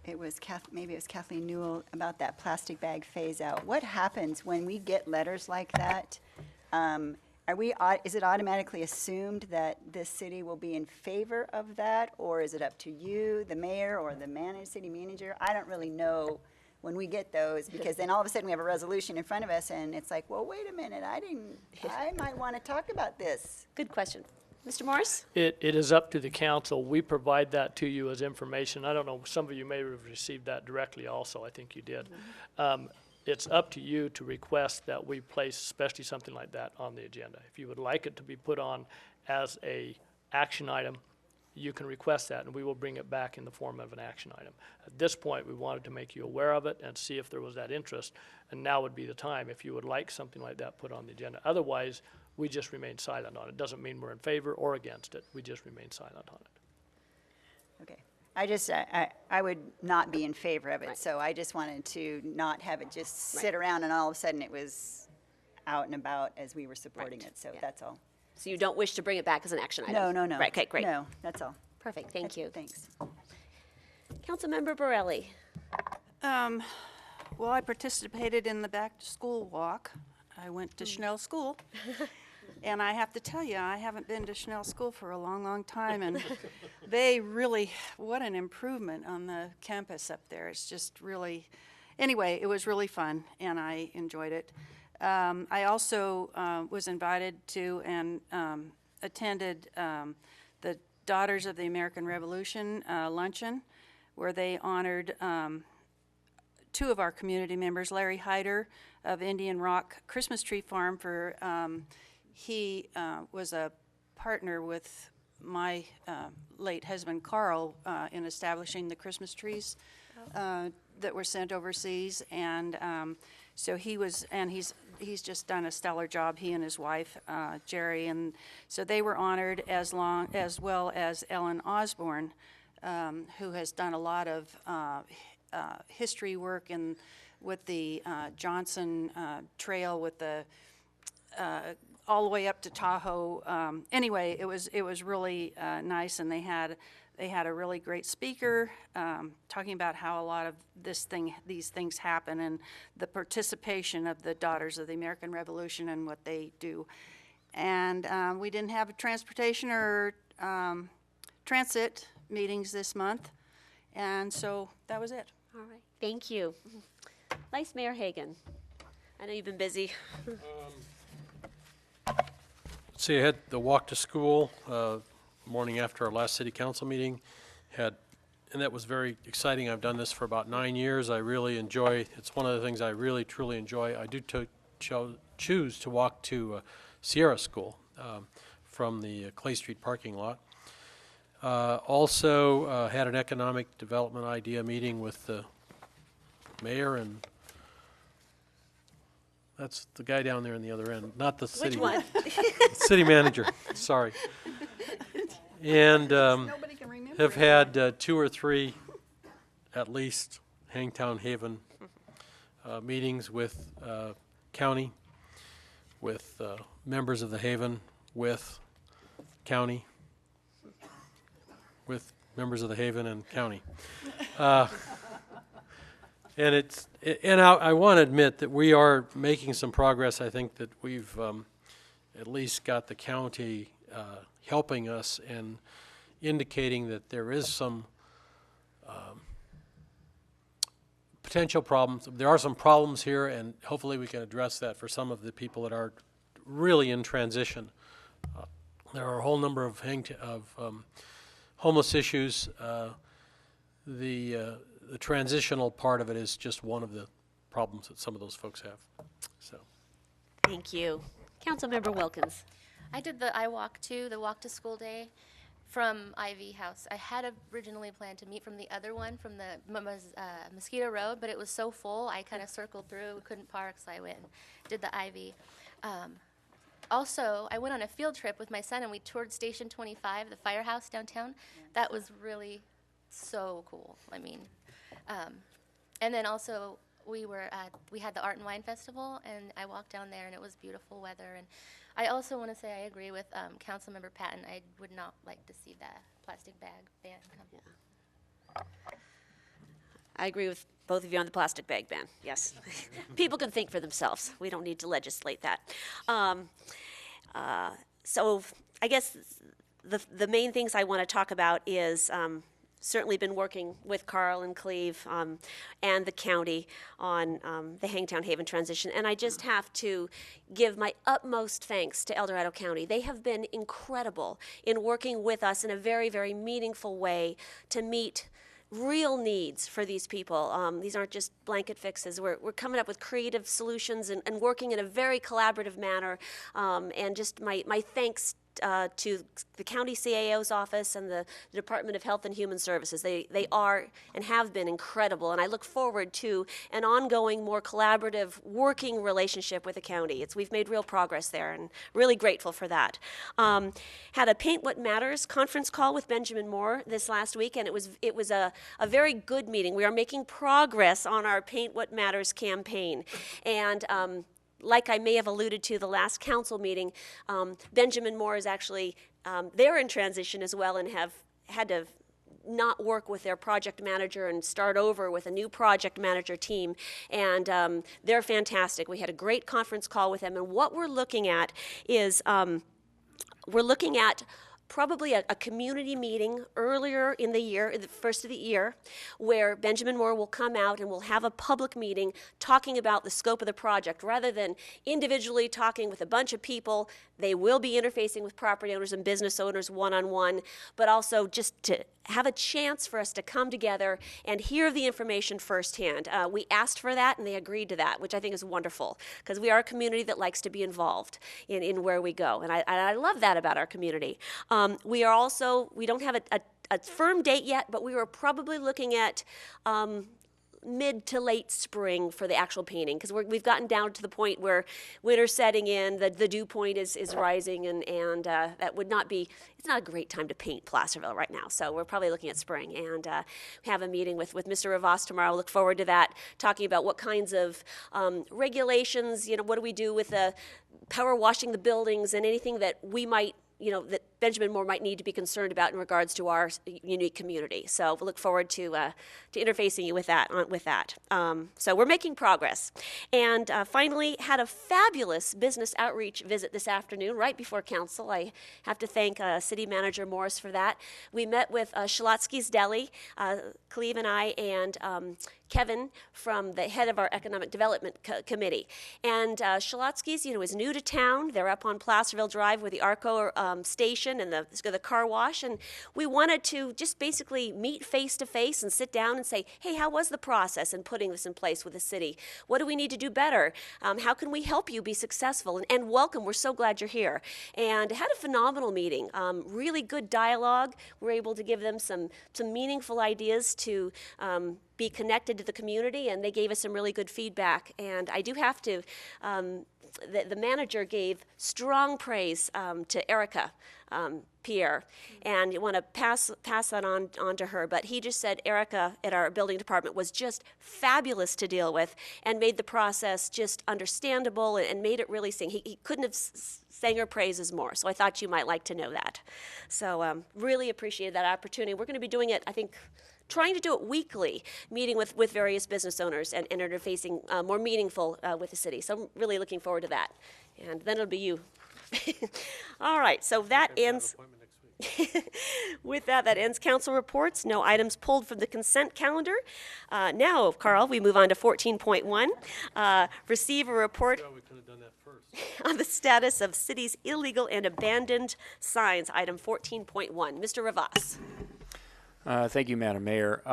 maybe it was Kathleen Newell about that plastic bag phase out. What happens when we get letters like that? Is it automatically assumed that this city will be in favor of that, or is it up to you, the mayor, or the city manager? I don't really know when we get those, because then all of a sudden we have a resolution in front of us, and it's like, well, wait a minute, I might want to talk about this. Good question. Mr. Morris? It is up to the council. We provide that to you as information. I don't know, some of you may have received that directly also. I think you did. It's up to you to request that we place, especially something like that, on the agenda. If you would like it to be put on as a action item, you can request that, and we will bring it back in the form of an action item. At this point, we wanted to make you aware of it and see if there was that interest, and now would be the time if you would like something like that put on the agenda. Otherwise, we just remain silent on it. Doesn't mean we're in favor or against it. We just remain silent on it. Okay. I would not be in favor of it, so I just wanted to not have it just sit around and all of a sudden it was out and about as we were supporting it, so that's all. So you don't wish to bring it back as an action item? No. Right, okay, great. No, that's all. Perfect, thank you. Thanks. Councilmember Borelli. Well, I participated in the back-to-school walk. I went to Schnell School. And I have to tell you, I haven't been to Schnell School for a long, long time, and they really, what an improvement on the campus up there. It's just really, anyway, it was really fun, and I enjoyed it. I also was invited to and attended the Daughters of the American Revolution luncheon, where they honored two of our community members, Larry Hyder of Indian Rock Christmas Tree Farm. He was a partner with my late husband Carl in establishing the Christmas trees that were sent overseas, and so he's just done a stellar job, he and his wife Jerry, and so they were honored, as well as Ellen Osborne, who has done a lot of history work with the Johnson Trail, with the all the way up to Tahoe. Anyway, it was really nice, and they had a really great speaker talking about how a lot of these things happen, and the participation of the Daughters of the American Revolution and what they do. And we didn't have a transportation or transit meetings this month, and so that was it. All right, thank you. Vice Mayor Hagan, I know you've been busy. See, I had the walk to school morning after our last city council meeting, and that was very exciting. I've done this for about 9 years. I really enjoy, it's one of the things I really truly enjoy. I do choose to walk to Sierra School from the Clay Street parking lot. Also had an economic development idea meeting with the mayor, and that's the guy down there in the other end, not the city. Which one? City manager, sorry. And have had 2 or 3, at least, Hangtown Haven meetings with county, with members of the Haven, with county, with members of the Haven and county. And I want to admit that we are making some progress. I think that we've at least got the county helping us and indicating that there is some potential problems. There are some problems here, and hopefully we can address that for some of the people that are really in transition. There are a whole number of homeless issues. The transitional part of it is just one of the problems that some of those folks have. So, thank you. Councilmember Wilkins. I did the walk to school day from Ivy House. I had originally planned to meet from the other one, from the Mosquito Road, but it was so full I kind of circled through, couldn't park, so I went and did the Ivy. Also, I went on a field trip with my son, and we toured Station 25, the firehouse downtown. That was really so cool. I mean, and then also we had the Art and Wine Festival, and I walked down there, and it was beautiful weather. And I also want to say I agree with Councilmember Patton. I would not like to see the plastic bag ban come. Yeah. I agree with both of you on the plastic bag ban, yes. People can think for themselves. We don't need to legislate that. So I guess the main things I want to talk about is certainly been working with Carl and Cleve and the county on the Hangtown Haven transition. And I just have to give my utmost thanks to El Dorado County. They have been incredible in working with us in a very, very meaningful way to meet real needs for these people. These aren't just blanket fixes. We're coming up with creative solutions and working in a very collaborative manner. And just my thanks to the county CAO's office and the Department of Health and Human Services. They are and have been incredible, and I look forward to an ongoing, more collaborative working relationship with the county. We've made real progress there, and really grateful for that. Had a Paint What Matters conference call with Benjamin Moore this last week, and it was a very good meeting. We are making progress on our Paint What Matters campaign, and like I may have alluded to the last council meeting, Benjamin Moore is actually, they're in transition as well and have had to not work with their project manager and start over with a new project manager team. And they're fantastic. We had a great conference call with them. And what we're looking at is we're looking at probably a community meeting earlier in the year, the first of the year, where Benjamin Moore will come out and we'll have a public meeting talking about the scope of the project. Rather than individually talking with a bunch of people, they will be interfacing with property owners and business owners one-on-one, but also just to have a chance for us to come together and hear the information firsthand. We asked for that and they agreed to that, which I think is wonderful, because we are a community that likes to be involved in where we go, and I love that about our community. We don't have a firm date yet, but we were probably looking at mid to late spring for the actual painting, because we've gotten down to the point where winter's setting in, the dew point is rising, and that would not be, it's not a great time to paint Placerville right now, so we're probably looking at spring, and we have a meeting with Mr. Rivas tomorrow. Look forward to that, talking about what kinds of regulations, what do we do with the power washing the buildings and anything that we might, that Benjamin Moore might need to be concerned about in regards to our unique community. So we'll look forward to interfacing you with that. So we're making progress. And finally, had a fabulous business outreach visit this afternoon, right before council. I have to thank City Manager Morris for that. We met with Shalotsky's Deli, Cleve and I, and Kevin from the head of our Economic Development Committee. And Shalotsky's, is new to town. They're up on Placerville Drive where the Arco station and the car wash. And we wanted to just basically meet face to face and sit down and say, hey, how was the process in putting this in place with the city? What do we need to do better? How can we help you be successful? And welcome. We're so glad you're here. And had a phenomenal meeting. Really good dialogue. We're able to give them some meaningful ideas to be connected to the community, and they gave us some really good feedback. And I do have to, the manager gave strong praise to Erica Pierre, and you want to pass that on to her. But he just said Erica at our building department was just fabulous to deal with, and made the process just understandable, and made it really sing. He couldn't have sang her praises more, so I thought you might like to know that. So really appreciated that opportunity. We're going to be doing it, I think, trying to do it weekly, meeting with various business owners and interfacing more meaningful with the city. So I'm really looking forward to that. And then it'll be you. All right, so that ends. With that ends council reports. No items pulled from the consent calendar. Now, Carl, we move on to 14.1. Receive a report on the status of city's illegal and abandoned signs, item 14.1. Mr. Rivas. Thank you, Madam Mayor.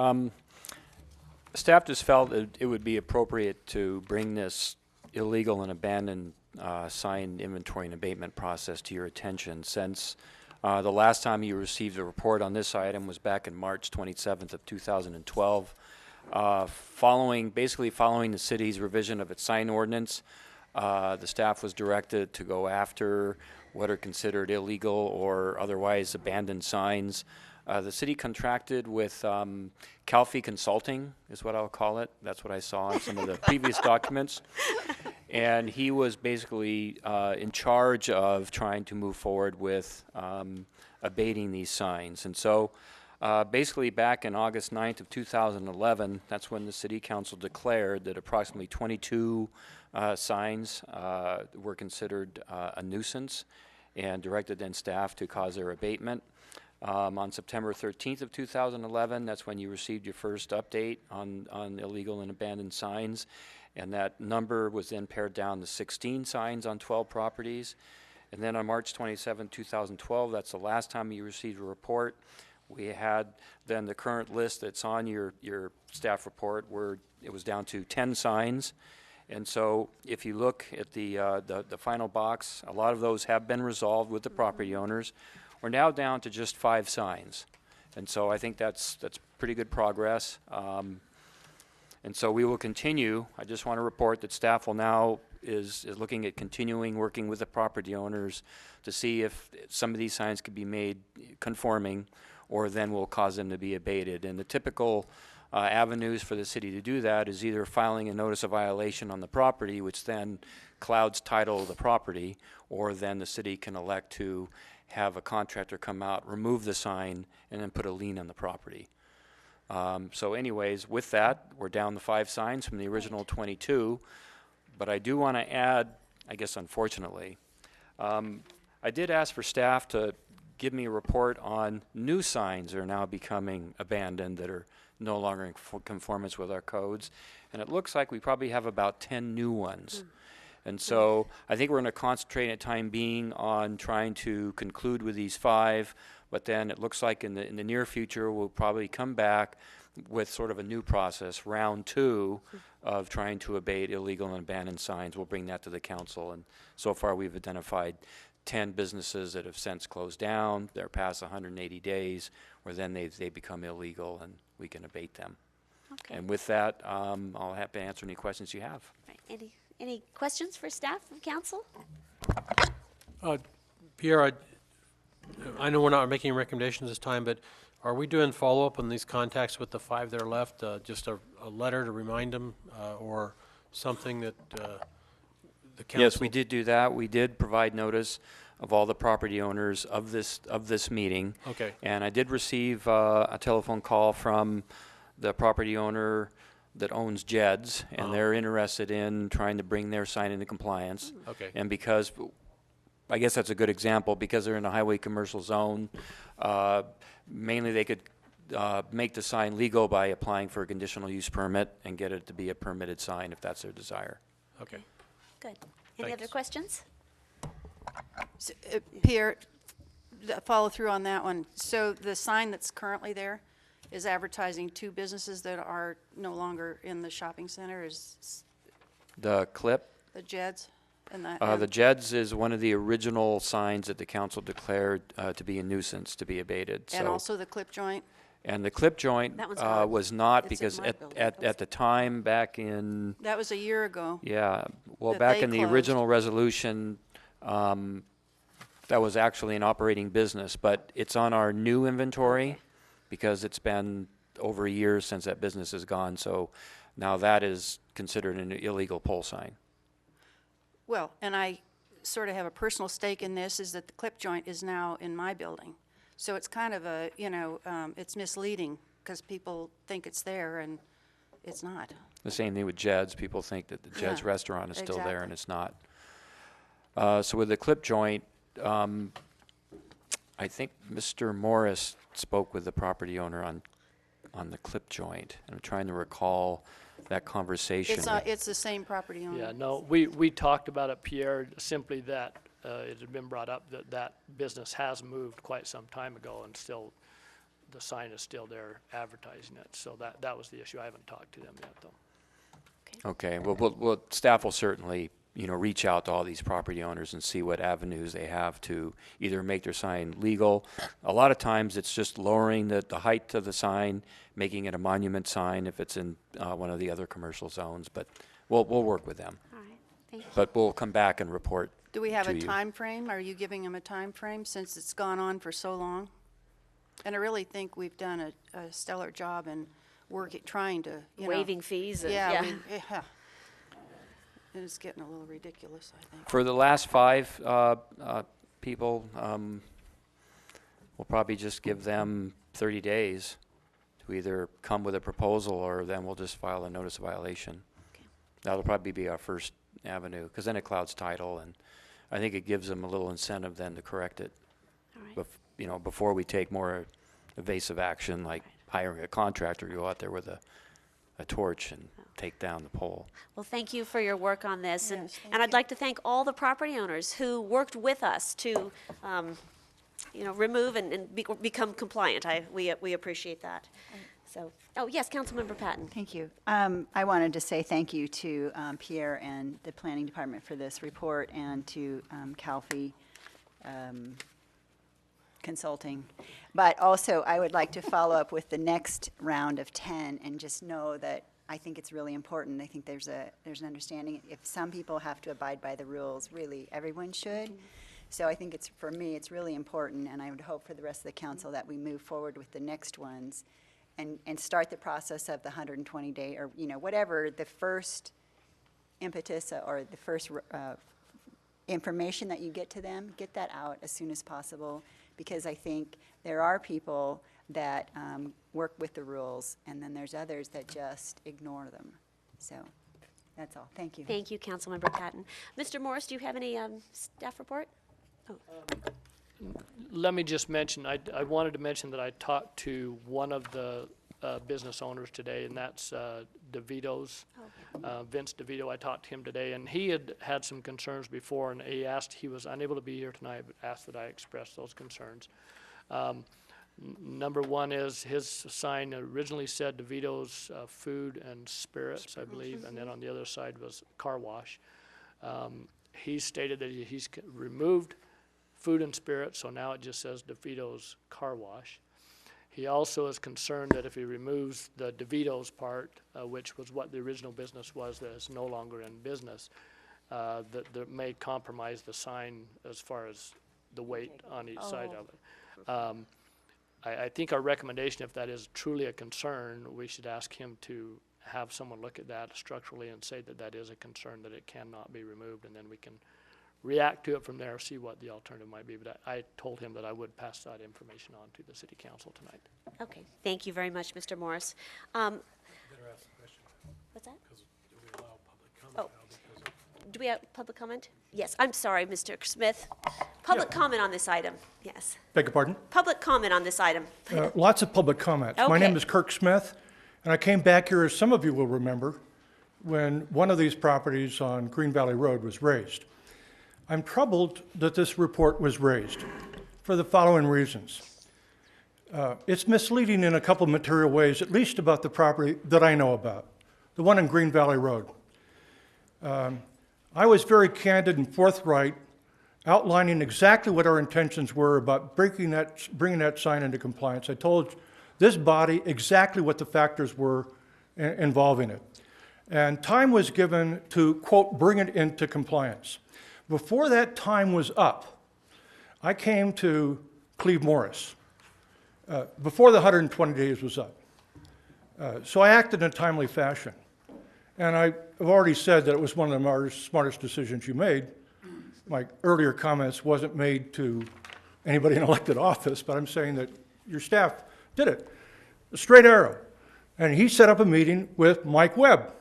Staff just felt it would be appropriate to bring this illegal and abandoned sign inventory and abatement process to your attention, since the last time you received a report on this item was back in March 27th of 2012. Basically following the city's revision of its sign ordinance, the staff was directed to go after what are considered illegal or otherwise abandoned signs. The city contracted with Calfee Consulting, is what I'll call it. That's what I saw in some of the previous documents. And he was basically in charge of trying to move forward with abating these signs. And so basically back in August 9th of 2011, that's when the City Council declared that approximately 22 signs were considered a nuisance, and directed then staff to cause their abatement. On September 13th of 2011, that's when you received your first update on illegal and abandoned signs, and that number was then pared down to 16 signs on 12 properties. And then on March 27, 2012, that's the last time you received a report. We had then the current list that's on your staff report, where it was down to 10 signs. And so if you look at the final box, a lot of those have been resolved with the property owners. We're now down to just 5 signs, and so I think that's pretty good progress. And so we will continue. I just want to report that staff will now is looking at continuing working with the property owners to see if some of these signs could be made conforming, or then we'll cause them to be abated. And the typical avenues for the city to do that is either filing a notice of violation on the property, which then clouds title of the property, or then the city can elect to have a contractor come out, remove the sign, and then put a lien on the property. So anyways, with that, we're down to 5 signs from the original 22. But I do want to add, I guess unfortunately, I did ask for staff to give me a report on new signs that are now becoming abandoned that are no longer in conformance with our codes. And it looks like we probably have about 10 new ones. And so I think we're going to concentrate at time being on trying to conclude with these 5, but then it looks like in the near future we'll probably come back with sort of a new process, round 2 of trying to abate illegal and abandoned signs. We'll bring that to the council, and so far we've identified 10 businesses that have since closed down. They're past 180 days, where then they become illegal and we can abate them. Okay. And with that, I'll have to answer any questions you have. Right. Any questions for staff of council? Pierre, I know we're not making recommendations this time, but are we doing follow-up on these contacts with the 5 that are left? Just a letter to remind them, or something that the council? Yes, we did do that. We did provide notice of all the property owners of this meeting. Okay. And I did receive a telephone call from the property owner that owns Jed's, and they're interested in trying to bring their sign into compliance. Okay. And because, I guess that's a good example, because they're in a highway commercial zone, mainly they could make the sign legal by applying for a conditional use permit and get it to be a permitted sign if that's their desire. Okay. Good. Any Thanks. other questions? So, Pierre, follow through on that one. So the sign that's currently there is advertising 2 businesses that are no longer in the shopping center, is The clip? the Jed's and The Jed's is one of the original signs that the council declared to be a nuisance, to be abated. and So- also the clip joint. And the clip joint That one's ours. was not, It's in because my building. at the time, back in, That was a year ago. yeah, well, That back they in the closed. original resolution, that was actually an operating business, but it's on our new inventory because it's been over a year since that business is gone, so now that is considered an illegal pole sign. Well, and I sort of have a personal stake in this, is that the clip joint is now in my building. So it's kind of a, it's misleading because people think it's there and it's not. The same thing with Jed's. People think that the Jed's Yeah, restaurant is still there, and exactly. it's not. So with the clip joint, I think Mr. Morris spoke with the property owner on the clip joint. I'm trying to recall that conversation. It's the same property owner. Yeah, no, we talked about it, Pierre, simply that it had been brought up that that business has moved quite some time ago, and still, the sign is still there advertising it. So that was the issue. I haven't talked to them yet, though. Okay, well, staff will certainly, reach out to all these property owners and see what avenues they have to either make their sign legal. A lot of times, it's just lowering the height of the sign, making it a monument sign if it's in one of the other commercial zones, but we'll work with them. All right. Thank you. But we'll come back and report Do we have to a you. time frame? Are you giving them a time frame since it's gone on for so long? And I really think we've done a stellar job in trying to, Waiving fees. And, Yeah, yeah. And it's getting a little ridiculous, I think. For the last 5 people, we'll probably just give them 30 days to either come with a proposal, or then we'll just file a notice of violation. Okay. That'll probably be our first avenue, because then it clouds title, and I think it gives them a little incentive then to correct it. All right. Before we take more evasive action, like hiring a contractor to go out there with a torch and take down the pole. Well, thank you for your work on this, Yes, thank and I'd you. like to thank all the property owners who worked with us to, remove and become compliant. We appreciate that. So, yes, Councilmember Patton. Thank you. I wanted to say thank you to Pierre and the Planning Department for this report, and to Calfee Consulting. But also, I would like to follow up with the next round of 10 and just know that I think it's really important. I think there's an understanding. If some people have to abide by the rules, really, everyone should. So I think for me, it's really important, and I would hope for the rest of the council that we move forward with the next ones and start the process of the 120-day, or, whatever the first impetus or the first information that you get to them, get that out as soon as possible, because I think there are people that work with the rules, and then there's others that just ignore them. So that's all. Thank you. Thank you, Councilmember Patton. Mr. Morris, do you have any staff report? Oh. let me just mention, I wanted to mention that I talked to one of the business owners today, and that's DeVito's, Vince DeVito. I talked to him today, and he had some concerns before, and he was unable to be here tonight, but asked that I express those concerns. Number one is his sign originally said DeVito's Food and Spirits, I believe, and then on the other side was car wash. He stated that he's removed Food and Spirits, so now it just says DeVito's Car Wash. He also is concerned that if he removes the DeVito's part, which was what the original business was that is no longer in business, that may compromise the sign as far as the weight on each side of it. I think our recommendation, if that is truly a concern, we should ask him to have someone look at that structurally and say that that is a concern, that it cannot be removed, and then we can react to it from there, see what the alternative might be. But I told him that I would pass that information on to the city council tonight. Okay, thank you very much, Mr. Morris. What's that? Oh, do we have public comment? Yes, I'm sorry, Mr. Smith. Public comment on this item, yes. Beg your pardon? Public comment on this item. Lots of public comments. My Okay. name is Kirk Smith, and I came back here, as some of you will remember, when one of these properties on Green Valley Road was raised. I'm troubled that this report was raised for the following reasons. It's misleading in a couple of material ways, at least about the property that I know about, the one on Green Valley Road. I was very candid and forthright, outlining exactly what our intentions were about bringing that sign into compliance. I told this body exactly what the factors were involving it. And time was given to, quote, bring it into compliance. Before that time was up, I came to Cleve Morris, before the 120 days was up. So I acted in a timely fashion. And I've already said that it was one of the smartest decisions you made. My earlier comments wasn't made to anybody in elected office, but I'm saying that your staff did it. A straight arrow. And he set up a meeting with Mike Webb.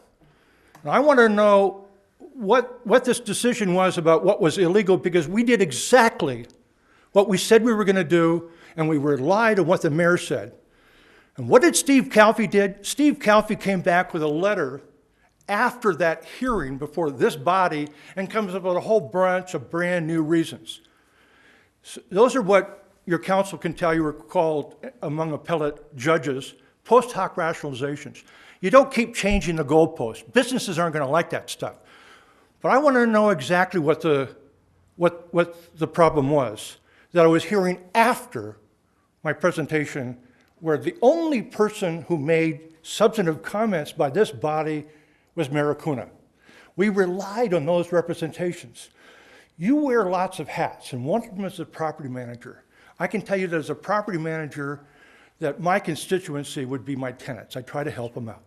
And I want to know what this decision was about what was illegal, because we did exactly what we said we were going to do, and we relied on what the mayor said. And what did Steve Calfee did? Steve Calfee came back with a letter after that hearing before this body and comes up with a whole bunch of brand new reasons. So those are what your council can tell you are called, among appellate judges, post hoc rationalizations. You don't keep changing the goalposts. Businesses aren't going to like that stuff. But I want to know exactly what the problem was that I was hearing after my presentation, where the only person who made substantive comments by this body was Mayor Acuna. We relied on those representations. You wear lots of hats, and one of them is a property manager. I can tell you that as a property manager, that my constituency would be my tenants. I try to help them out.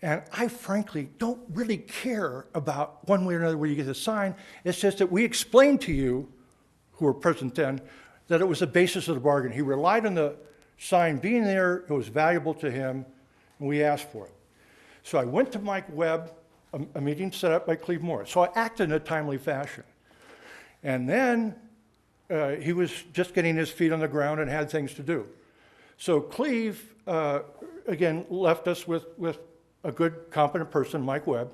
And I frankly don't really care about one way or another where you get the sign. It's just that we explained to you, who were present then, that it was the basis of the bargain. He relied on the sign being there, it was valuable to him, and we asked for it. So I went to Mike Webb, a meeting set up by Cleve Morris. So I acted in a timely fashion. And then he was just getting his feet on the ground and had things to do. So Cleve, again, left us with a good, competent person, Mike Webb,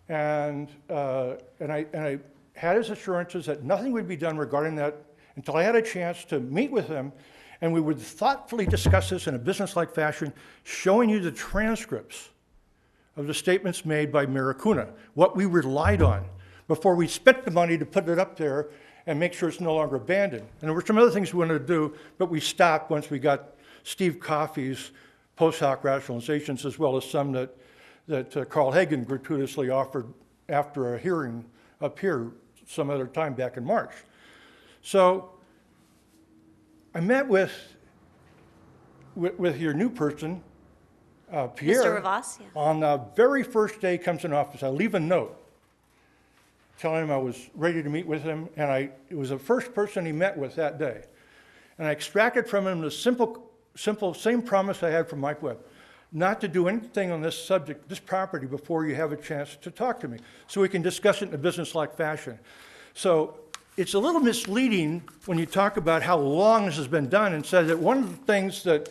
and I had his assurances that nothing would be done regarding that until I had a chance to meet with him, and we would thoughtfully discuss this in a business-like fashion, showing you the transcripts of the statements made by Mayor Acuna, what we relied on before we spent the money to put it up there and make sure it's no longer abandoned. And there were some other things we wanted to do, but we stopped once we got Steve Coffey's post hoc rationalizations, as well as some that Carl Hagan gratuitously offered after a hearing up here some other time back in March. So I met with your new person, Pierre. Mr. Rivas, yeah. On the very first day he comes in office. I leave a note telling him I was ready to meet with him, and it was the first person he met with that day. And I extracted from him the simple same promise I had from Mike Webb, not to do anything on this subject, this property, before you have a chance to talk to me, so we can discuss it in a business-like fashion. So it's a little misleading when you talk about how long this has been done and says that one of the things that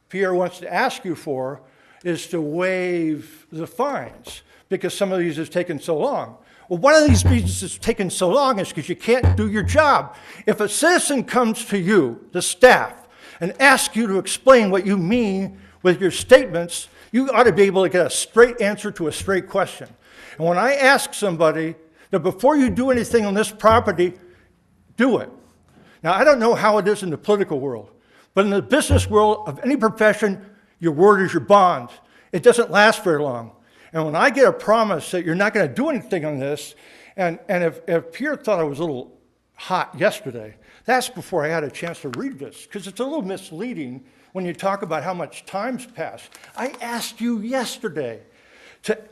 Pierre wants to ask you for is to waive the fines because some of these has taken so long. Well, one of these reasons it's taken so long is because you can't do your job. If a citizen comes to you, the staff, and asks you to explain what you mean with your statements, you ought to be able to get a straight answer to a straight question. And when I ask somebody that before you do anything on this property, do it. Now, I don't know how it is in the political world, but in the business world of any profession, your word is your bond. It doesn't last very long. And when I get a promise that you're not going to do anything on this, and if Pierre thought I was a little hot yesterday, that's before I had a chance to read this, because it's a little misleading when you talk about how much time's passed. I asked you yesterday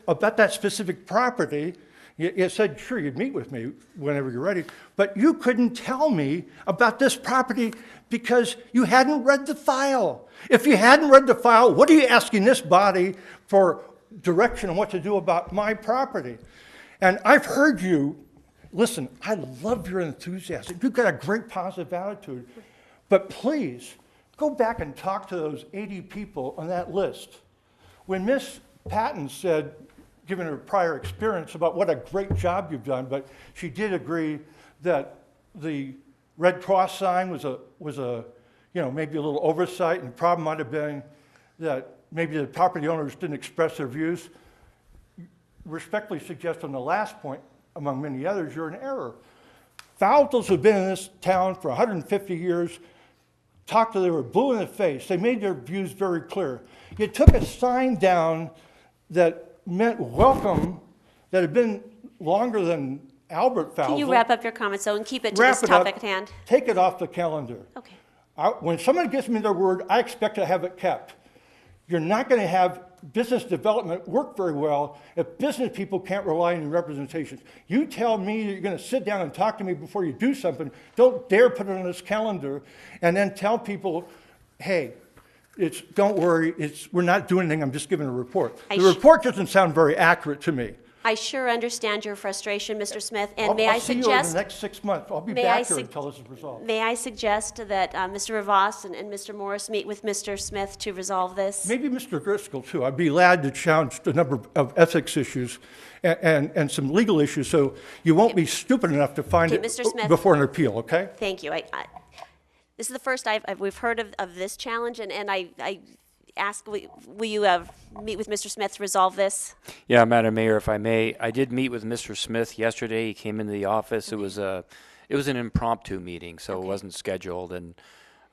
about that specific property. You said, sure, you'd meet with me whenever you're ready, but you couldn't tell me about this property because you hadn't read the file. If you hadn't read the file, what are you asking this body for direction on what to do about my property? And I've heard you, listen, I love your enthusiasm. You've got a great positive attitude, but please go back and talk to those 80 people on that list. When Miss Patton said, given her prior experience, about what a great job you've done, but she did agree that the Red Cross sign was a maybe a little oversight, and the problem might have been that maybe the property owners didn't express their views. Respectfully suggest on the last point, among many others, you're in error. Fowles have been in this town for 150 years. They were blue in the face. They made their views very clear. You took a sign down that meant welcome that had been longer than Albert Fowles. Can you wrap up your comments, though, and keep it to this topic at hand? Take it off the calendar. Okay. When someone gives me their word, I expect to have it kept. You're not going to have business development work very well if business people can't rely on your representations. You tell me that you're going to sit down and talk to me before you do something. Don't dare put it on this calendar and then tell people, hey, don't worry, we're not doing anything, I'm just giving a report. The report doesn't sound very accurate to me. I sure understand your frustration, Mr. Smith, and I'll see you in the next 6 months. I'll be back here until this is resolved. May I suggest that Mr. Rivas and Mr. Morris meet with Mr. Smith to resolve this? Maybe Mr. Driscoll, too. I'd be glad to challenge a number of ethics issues and some legal issues, so you won't be stupid enough to find it Mr. Smith, before an appeal, okay? Thank you. This is the first we've heard of this challenge, and I ask, will you meet with Mr. Smith to resolve this? Yeah, Madam Mayor, if I may, I did meet with Mr. Smith yesterday. He came into the office. It was an impromptu meeting, so it wasn't scheduled, and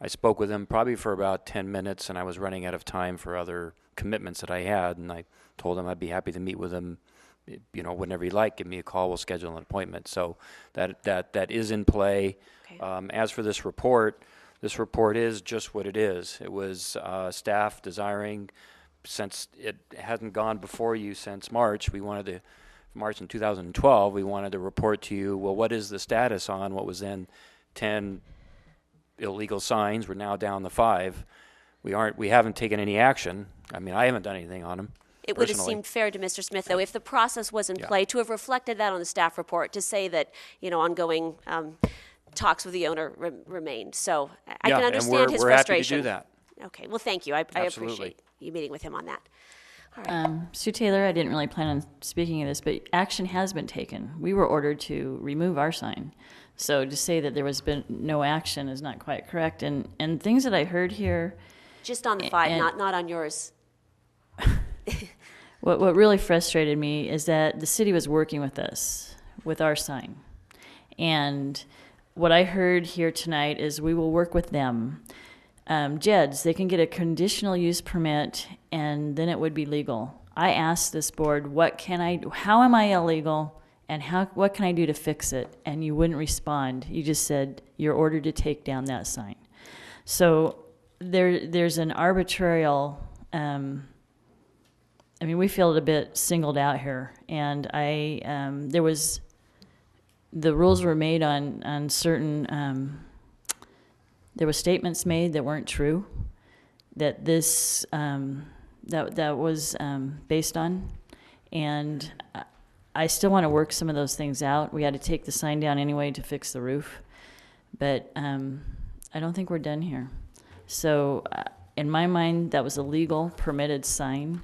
I spoke with him probably for about 10 minutes, and I was running out of time for other commitments that I had, and I told him I'd be happy to meet with him, whenever he'd like. Give me a call. We'll schedule an appointment. So that is in play. Okay. As for this report is just what it is. It was staff desiring, since it hasn't gone before you since March, March in 2012, we wanted to report to you, well, what is the status on what was then 10 illegal signs? We're now down to 5. We haven't taken any action. I mean, I haven't done anything on them. It would have seemed fair to Mr. Smith, though, if the process was in play, to have reflected that on the staff report, to say that, ongoing talks with the owner remained. So I can understand his frustration. We're happy to do that. Okay, well, thank you. I appreciate you meeting with him on that. All right. Sue Taylor, I didn't really plan on speaking of this, but action has been taken. We were ordered to remove our sign. So to say that there was been no action is not quite correct. And things that I heard here... Just on the 5, not on yours. What really frustrated me is that the city was working with us, with our sign. And what I heard here tonight is we will work with them. JEDs, they can get a conditional use permit, and then it would be legal. I asked this board, how am I illegal, and what can I do to fix it? And you wouldn't respond. You just said you're ordered to take down that sign. So there's an arbitrarial... we feel a bit singled out here, and the rules were made on certain, there were statements made that weren't true, that this, that was based on, and I still want to work some of those things out. We had to take the sign down anyway to fix the roof, but I don't think we're done here. So in my mind, that was a legal permitted sign.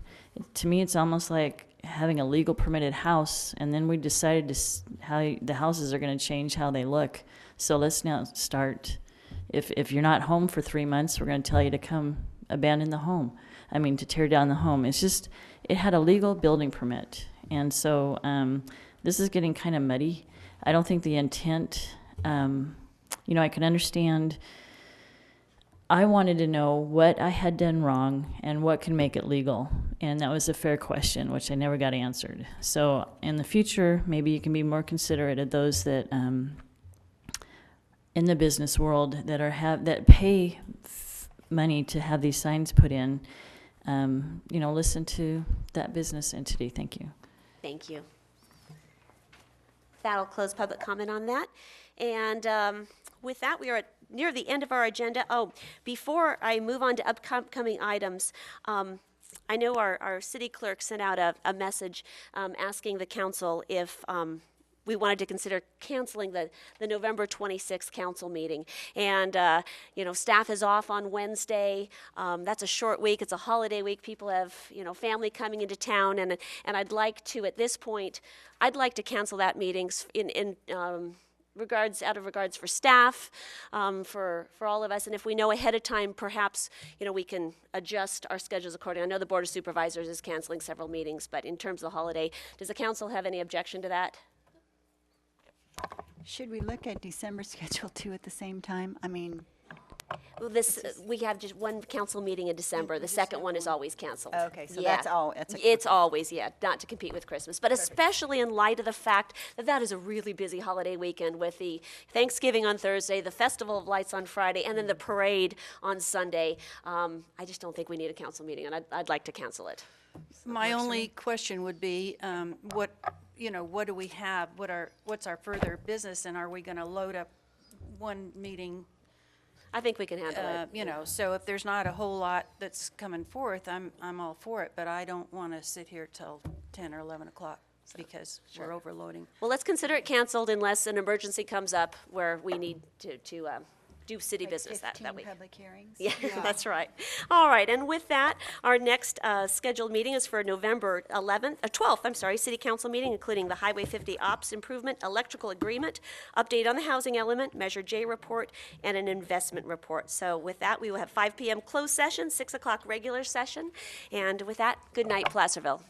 To me, it's almost like having a legal permitted house, and then we decided how the houses are going to change how they look. So let's now start. If you're not home for 3 months, we're going to tell you to come abandon the home. I mean, to tear down the home. It's just, it had a legal building permit. And so this is getting kind of muddy. I don't think the intent, I can understand. I wanted to know what I had done wrong and what can make it legal. And that was a fair question, which I never got answered. So in the future, maybe you can be more considerate of those that in the business world that pay money to have these signs put in. Listen to that business entity. Thank you. Thank you. That'll close public comment on that. And with that, we are near the end of our agenda. Oh, before I move on to upcoming items, I know our city clerk sent out a message asking the council if we wanted to consider canceling the November 26th council meeting. And, staff is off on Wednesday. That's a short week. It's a holiday week. People have, family coming into town. And I'd like to, at this point, I'd like to cancel that meeting out of regards for staff, for all of us. And if we know ahead of time, perhaps, we can adjust our schedules accordingly. I know the Board of Supervisors is canceling several meetings, but in terms of the holiday, does the council have any objection to that? Should we look at December schedule too at the same time? I mean, well, we have just one council meeting in December. The second one is always canceled. Okay, so yeah. that's all. It's always, not to compete with Christmas, but especially in light of the fact that is a really busy holiday weekend with the Thanksgiving on Thursday, the Festival of Lights on Friday, and then the parade on Sunday. I just don't think we need a council meeting, and I'd like to cancel it. My only question would be, what do we have? What's our further business, and are we going to load up one meeting? I think we can handle it. So if there's not a whole lot that's coming forth, I'm all for it, but I don't want to sit here till 10 or 11 o'clock because we're overloading. Well, let's consider it canceled unless an emergency comes up where we need to do city business that week. Public hearings. Yeah, that's right. All right, and with that, our next scheduled meeting is for November 12th, City Council meeting, including the Highway 50 Ops Improvement Electrical Agreement, update on the housing element, Measure J report, and an investment report. So with that, we will have 5 p.m. closed session, 6 o'clock regular session, and with that, good night, Placerville.